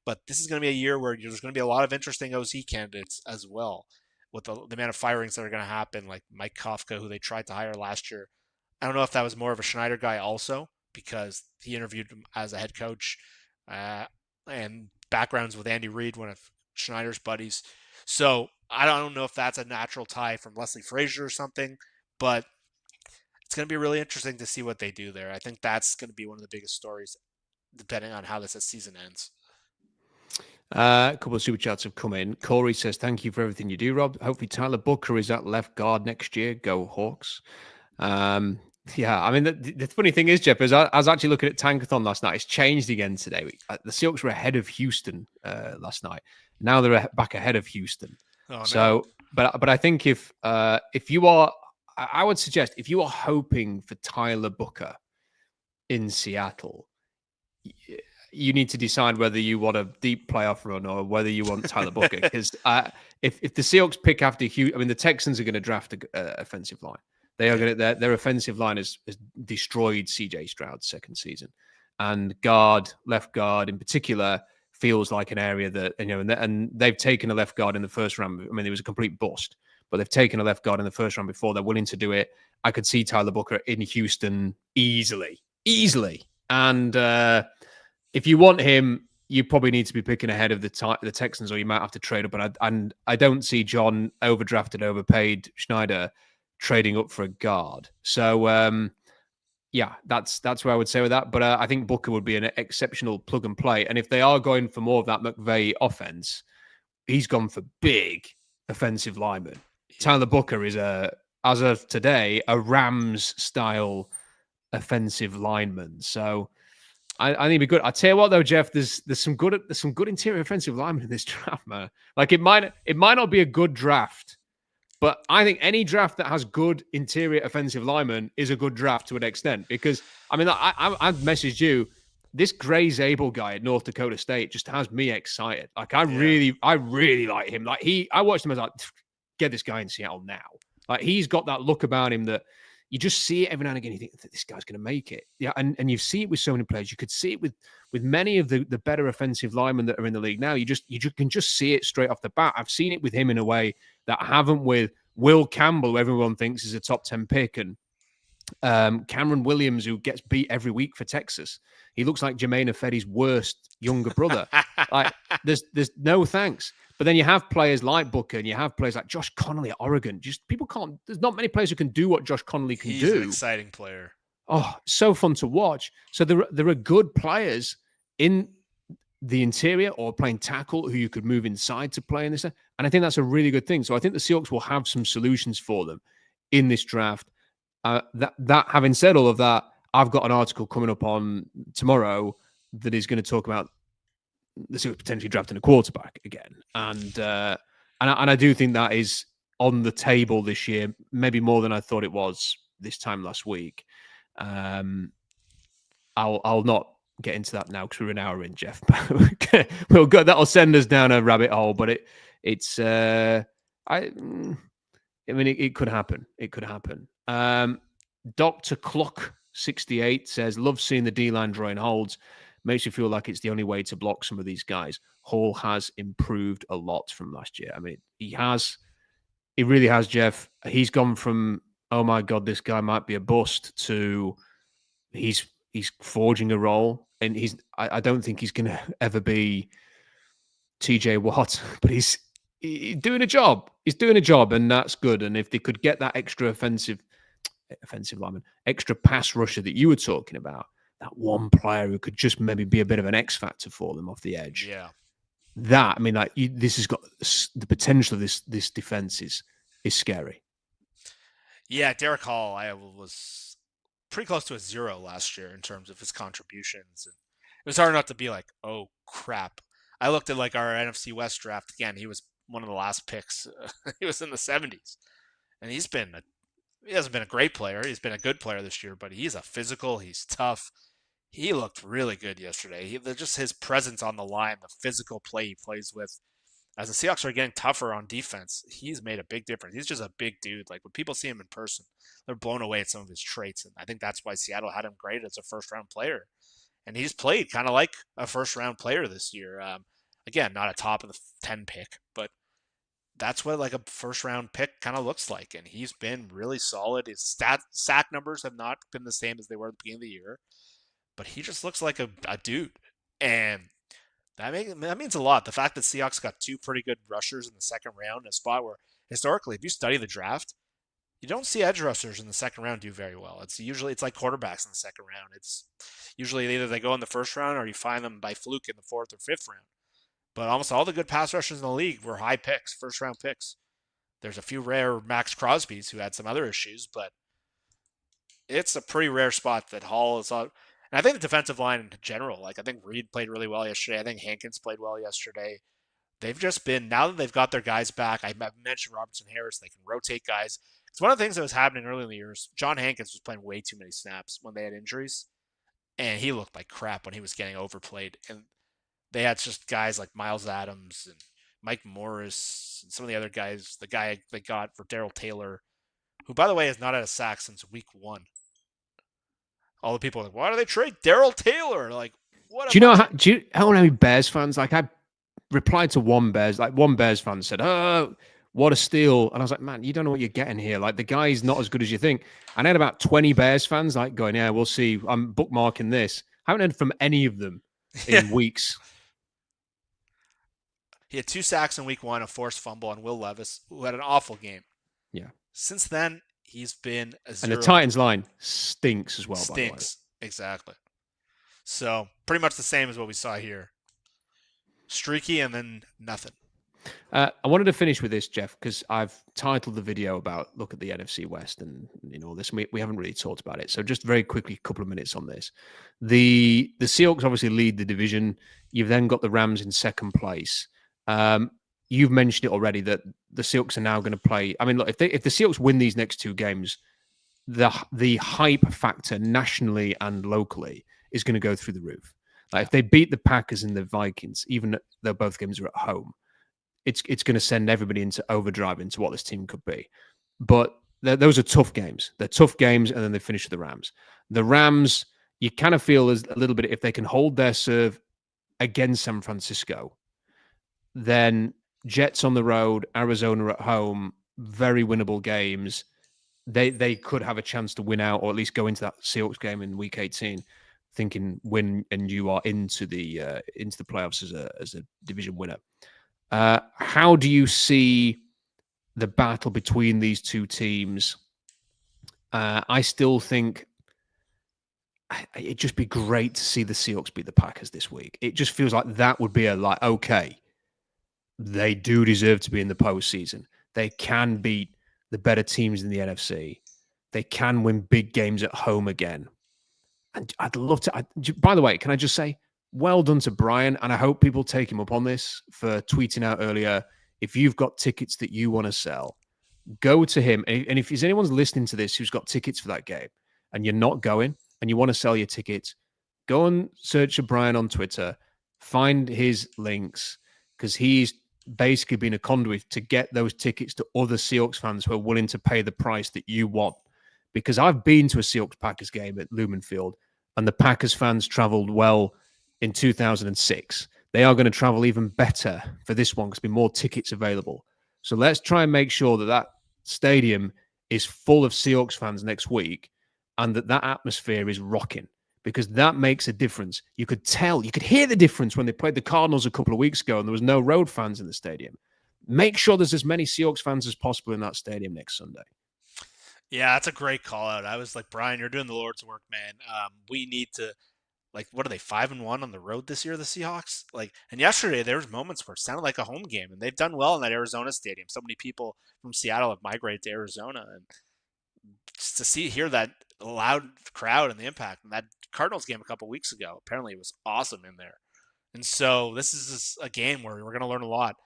But this is going to be a year where there's going to be a lot of interesting OC candidates as well, with the amount of firings that are going to happen, like Mike Kafka, who they tried to hire last year. I don't know if that was more of a Schneider guy also, because he interviewed him as a head coach, and backgrounds with Andy Reid, one of Schneider's buddies. So I don't know if that's a natural tie from Leslie Frazier or something, but it's going to be really interesting to see what they do there. I think that's going to be one of the biggest stories, depending on how this season ends. A couple of super chats have come in. Corey says, thank you for everything you do, Rob. Hopefully Tyler Booker is at left guard next year. Go Hawks. Yeah, I mean, the funny thing is, Jeff, is I was actually looking at Tankathon last night. It's changed again today. The Seahawks were ahead of Houston last night. Now they're back ahead of Houston. Oh, so, no. but I think if you are, I would suggest if you are hoping for Tyler Booker in Seattle, you need to decide whether you want a deep playoff run or whether you want Tyler Booker. Because if the Seahawks pick after Houston, I mean, the Texans are going to draft an offensive line. They are going to their offensive line has destroyed CJ Stroud's second season, and left guard in particular feels like an area that, you know, and they've taken a left guard in the first round. I mean, it was a complete bust, but they've taken a left guard in the first round before. They're willing to do it. I could see Tyler Booker in Houston easily. And if you want him, you probably need to be picking ahead of the Texans, or you might have to trade up. And I don't see John overpaid Schneider trading up for a guard. So, yeah, that's where I would say with that. But I think Booker would be an exceptional plug and play. And if they are going for more of that McVay offense, he's gone for big offensive linemen. Tyler Booker is as of today, a Rams style offensive lineman. So I think it'd be good. I tell you what, though, Jeff, there's some good interior offensive linemen in this draft, man. Like it might not be a good draft, but I think any draft that has good interior offensive linemen is a good draft to an extent. Because I mean, I've messaged you. This Gray Zabel guy at North Dakota State just has me excited. Like I really like him. Like I watched him as like, get this guy in Seattle now. Like he's got that look about him that you just see it every now and again. You think this guy's going to make it. Yeah, and you see it with so many players. You could see it with many of the better offensive linemen that are in the league now. You can just see it straight off the bat. I've seen it with him in a way that I haven't with Will Campbell, who everyone thinks is a top 10 pick, and Cameron Williams, who gets beat every week for Texas. He looks like Jermaine Ifedi's worst younger brother. Like there's no thanks. But then you have players like Booker, and you have players like Josh Connolly at Oregon. Just people can't. There's not many players who can do what Josh Connolly can do. He's an exciting player. so fun to watch. So there are good players in the interior or playing tackle who you could move inside to play in this. And I think that's a really good thing. So I think the Seahawks will have some solutions for them in this draft. That having said all of that, I've got an article coming up on tomorrow that is going to talk about the Seahawks potentially drafting a quarterback again. And I do think that is on the table this year, maybe more than I thought it was this time last week. I'll not get into that now because we're an hour in, Jeff. We'll go. That'll send us down a rabbit hole. But it's I mean, it could happen. It could happen. Dr. Clock 68 says, "Love seeing the D-line drawing holds. Makes you feel like it's the only way to block some of these guys. Hall has improved a lot from last year. I mean, he has. He really has, Jeff. He's gone from, oh my God, this guy might be a bust to he's forging a role. And I don't think he's going to ever be TJ Watt, but he's doing a job. He's doing a job, and that's good. And if they could get that extra offensive lineman, extra pass rusher that you were talking about, that one player who could just maybe be a bit of an X factor for them off the edge. Yeah. That, I mean, like this has got the potential of this defense is scary. Yeah, Derek Hall, I was pretty close to a 0 last year in terms of his contributions. And it was hard not to be like, oh crap. I looked at like our NFC West draft again. He was one of the last picks. He was in the 70s, and he hasn't been a great player. He's been a good player this year, but he's a physical. He's tough. He looked really good yesterday. Just his presence on the line, the physical play he plays with. As the Seahawks are getting tougher on defense, he's made a big difference. He's just a big dude. Like when people see him in person, they're blown away at some of his traits. And I think that's why Seattle had him graded as a first-round player. And he's played kind of like a first-round player this year. Again, not a top of the 10 pick, but that's what like a first-round pick kind of looks like. And he's been really solid. His sack numbers have not been the same as they were at the beginning of the year, but he just looks like a dude. And that means a lot. The fact that Seahawks got 2 pretty good rushers in the second round, in a spot where historically, if you study the draft, you don't see edge rushers in the second round do very well. It's like quarterbacks in the second round. It's usually either they go in the first round or you find them by fluke in the 4th or 5th round. But almost all the good pass rushers in the league were high picks, first round picks. There's a few rare Max Crosbys who had some other issues, but it's a pretty rare spot that Hall is on. And I think the defensive line in general, like I think Reed played really well yesterday. I think Hankins played well yesterday. They've just been, now that they've got their guys back, I mentioned Robertson Harris, they can rotate guys. It's one of the things that was happening early in the years. John Hankins was playing way too many snaps when they had injuries, and he looked like crap when he was getting overplayed. And they had just guys like Miles Adams and Mike Morris and some of the other guys, the guy they got for Darrell Taylor, who, by the way, has not had a sack since week 1. All the people are like, why do they trade Darrell Taylor? Like, what? Do you know how many Bears fans, like I replied to one Bears fan said, oh, what a steal. And I was like, man, you don't know what you're getting here. Like the guy's not as good as you think. And I had about 20 Bears fans like going, yeah, we'll see. I'm bookmarking this. I haven't heard from any of them in weeks. He had 2 sacks in week 1, a forced fumble on Will Levis, who had an awful game. Yeah. Since then, he's been a 0. And the Titans line stinks as well. Stinks. By the way. Exactly. So pretty much the same as what we saw here. Streaky and then nothing. I wanted to finish with this, Jeff, because I've titled the video about look at the NFC West and all this. We haven't really talked about it. So just very quickly, a couple of minutes on this. The Seahawks obviously lead the division. You've then got the Rams in second place. You've mentioned it already that the Seahawks are now going to play. I mean, look, if the Seahawks win these next 2 games, the hype factor nationally and locally is going to go through the roof. Like if they beat the Packers and the Vikings, even though both games are at home, it's going to send everybody into overdrive into what this team could be. But those are tough games. They're tough games, and then they finish with the Rams. The Rams, you kind of feel as a little bit, if they can hold their serve against San Francisco, then Jets on the road, Arizona at home, very winnable games. They could have a chance to win out, or at least go into that Seahawks game in Week 18, thinking win and you are into the playoffs as a division winner. How do you see the battle between these 2 teams? I still think it'd just be great to see the Seahawks beat the Packers this week. It just feels like that would be okay, they do deserve to be in the postseason. They can beat the better teams in the NFC. They can win big games at home again. And I'd love to. By the way, can I just say, well done to Brian. And I hope people take him up on this for tweeting out earlier. If you've got tickets that you want to sell, go to him. And if there's anyone's listening to this who's got tickets for that game and you're not going and you want to sell your tickets, go and search for Brian on Twitter, find his links, because he's basically been a conduit to get those tickets to other Seahawks fans who are willing to pay the price that you want. Because I've been to a Seahawks-Packers game at Lumen Field, and the Packers fans traveled well in 2006. They are going to travel even better for this one because there'll be more tickets available. So let's try and make sure that that stadium is full of Seahawks fans next week and that atmosphere is rocking, because that makes a difference. You could tell, you could hear the difference when they played the Cardinals a couple of weeks ago and there was no road fans in the stadium. Make sure there's as many Seahawks fans as possible in that stadium next Sunday. Yeah, that's a great call out. I was like, Brian, you're doing the Lord's work, man. We need to, like, what are they, 5-1 on the road this year, the Seahawks? Like, and yesterday there was moments where it sounded like a home game, and they've done well in that Arizona stadium. So many people from Seattle have migrated to Arizona, and just to hear that loud crowd and the impact. And that Cardinals game a couple weeks ago, apparently it was awesome in there. And so this is a game where we're going to learn a lot.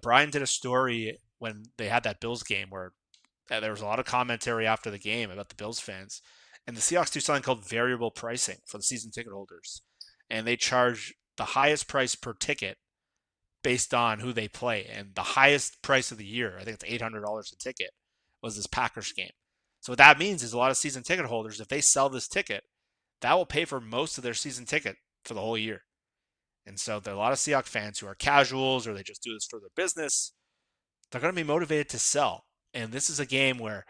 Brian did a story when they had that Bills game where there was a lot of commentary after the game about the Bills fans. And the Seahawks do something called variable pricing for the season ticket holders. And they charge the highest price per ticket based on who they play. And the highest price of the year, I think it's $800 a ticket, was this Packers game. So what that means is a lot of season ticket holders, if they sell this ticket, that will pay for most of their season ticket for the whole year. And so there are a lot of Seahawks fans who are casuals or they just do this for their business. They're going to be motivated to sell. And this is a game where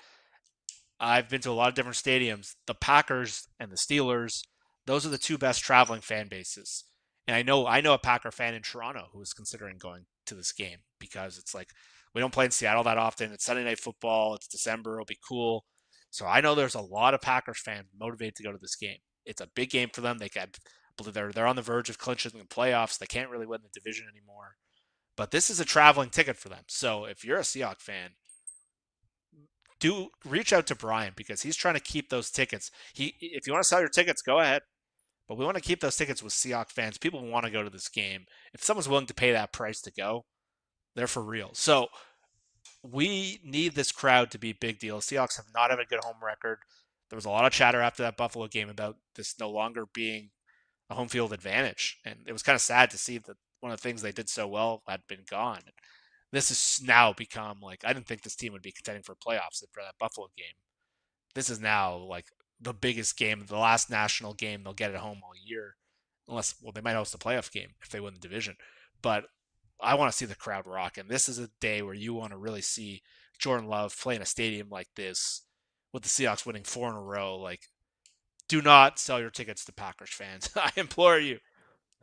I've been to a lot of different stadiums. The Packers and the Steelers, those are the two best traveling fan bases. And I know a Packer fan in Toronto who is considering going to this game because it's like, we don't play in Seattle that often. It's Sunday Night Football. It's December. It'll be cool. So I know there's a lot of Packers fans motivated to go to this game. It's a big game for them. They're on the verge of clinching the playoffs. They can't really win the division anymore. But this is a traveling ticket for them. So if you're a Seahawks fan, do reach out to Brian because he's trying to keep those tickets. If you want to sell your tickets, go ahead. But we want to keep those tickets with Seahawks fans. People want to go to this game. If someone's willing to pay that price to go, they're for real. So we need this crowd to be a big deal. Seahawks have not had a good home record. There was a lot of chatter after that Buffalo game about this no longer being a home field advantage. And it was kind of sad to see that one of the things they did so well had been gone. This has now become like, I didn't think this team would be contending for playoffs after that Buffalo game. This is now like the biggest game, the last national game they'll get at home all year. Unless, well, they might host a playoff game if they win the division. But I want to see the crowd rock. And this is a day where you want to really see Jordan Love play in a stadium like this with the Seahawks winning 4 in a row. Like, do not sell your tickets to Packers fans. I implore you.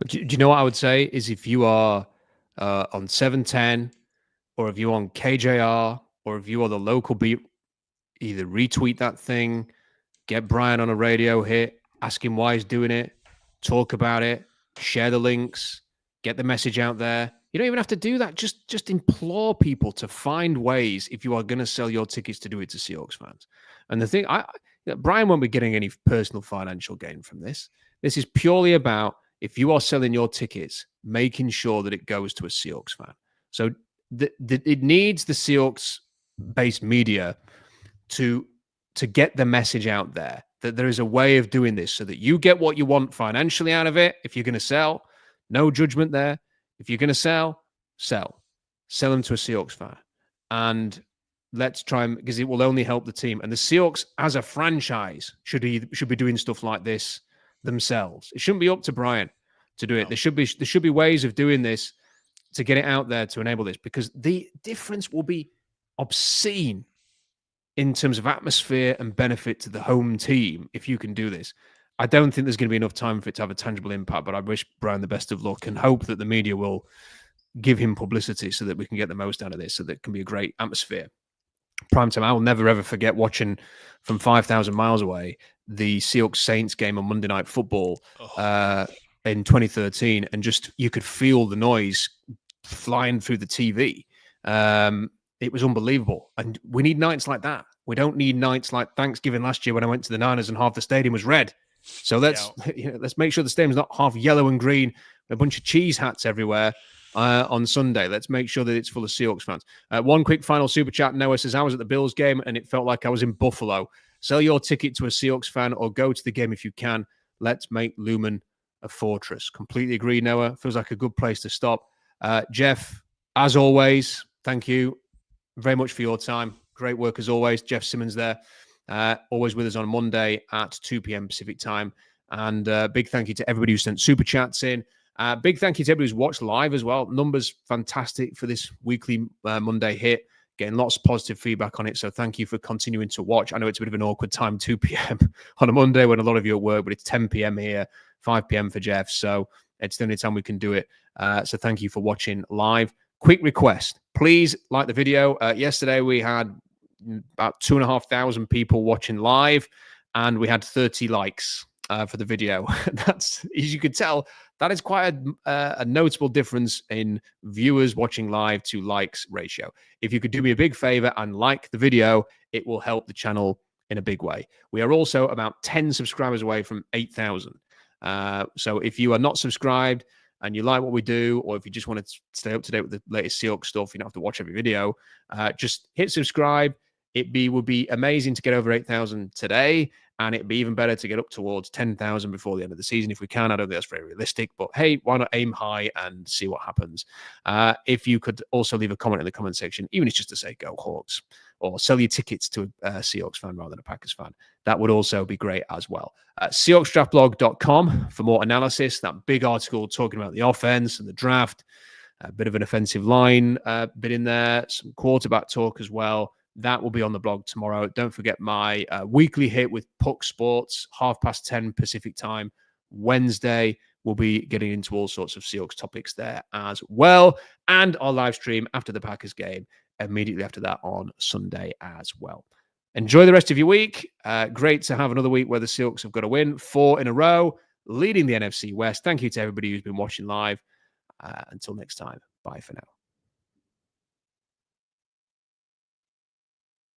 Do you know what I would say is if you are on 710 or if you're on KJR or if you are the local beat, either retweet that thing, get Brian on a radio hit, ask him why he's doing it, talk about it, share the links, get the message out there. You don't even have to do that. Just implore people to find ways if you are going to sell your tickets to do it to Seahawks fans. And the thing, Brian won't be getting any personal financial gain from this. This is purely about if you are selling your tickets, making sure that it goes to a Seahawks fan. So it needs the Seahawks-based media to get the message out there that there is a way of doing this so that you get what you want financially out of it. If you're going to sell, no judgment there. If you're going to sell them to a Seahawks fan. And let's try and, because it will only help the team. And the Seahawks as a franchise should be doing stuff like this themselves. It shouldn't be up to Brian to do it. No. There should be ways of doing this to get it out there to enable this, because the difference will be obscene in terms of atmosphere and benefit to the home team if you can do this. I don't think there's going to be enough time for it to have a tangible impact, but I wish Brian the best of luck and hope that the media will give him publicity so that we can get the most out of this, so that it can be a great atmosphere. primetime. I will never ever forget watching from 5,000 miles away the Seahawks Saints game on Monday Night Football in 2013, and just you could feel the noise flying through the TV. It was unbelievable, and we need nights like that. We don't need nights like Thanksgiving last year when I went to the Niners and half the stadium was red. So let's make sure the stadium's not half yellow and green, a bunch of cheese hats everywhere. On Sunday, let's make sure that it's full of Seahawks fans. One quick final super chat. Noah says, I was at the Bills game and it felt like I was in Buffalo. Sell your ticket to a Seahawks fan or go to the game if you can. Let's make Lumen a fortress. Completely agree, Noah. Feels like a good place to stop. Jeff, as always, thank you very much for your time. Great work as always. Jeff Simmons there. Always with us on Monday at 2 p.m. Pacific time. And big thank you to everybody who sent super chats in. Big thank you to everybody who's watched live as well. Numbers fantastic for this weekly Monday hit. Getting lots of positive feedback on it. So thank you for continuing to watch. I know it's a bit of an awkward time, 2 p.m. on a Monday when a lot of you are at work, but it's 10 p.m. here, 5 p.m. for Jeff. So it's the only time we can do it. So thank you for watching live. Quick request. Please like the video. Yesterday we had about 2,500 people watching live and we had 30 likes for the video. That's, as you could tell, that is quite a notable difference in viewers watching live to likes ratio. If you could do me a big favor and like the video, it will help the channel in a big way. We are also about 10 subscribers away from 8,000. So if you are not subscribed and you like what we do, or if you just want to stay up to date with the latest Seahawks stuff, you don't have to watch every video, just hit subscribe. Would be amazing to get over 8,000 today, and it'd be even better to get up towards 10,000 before the end of the season if we can. I don't think that's very realistic, but hey, why not aim high and see what happens? If you could also leave a comment in the comment section, even if it's just to say go Hawks, or sell your tickets to a Seahawks fan rather than a Packers fan, that would also be great as well. SeahawksDraftBlog.com for more analysis, that big article talking about the offense and the draft, a bit of an offensive line bit in there, some quarterback talk as well. That will be on the blog tomorrow. Don't forget my weekly hit with Puck Sports, 10:30 Pacific time. Wednesday, we'll be getting into all sorts of Seahawks topics there as well. And our live stream after the Packers game, immediately after that on Sunday as well. Enjoy the rest of your week. Great to have another week where the Seahawks have got a win, 4 in a row, leading the NFC West. Thank you to everybody who's been watching live. Until next time, bye for now.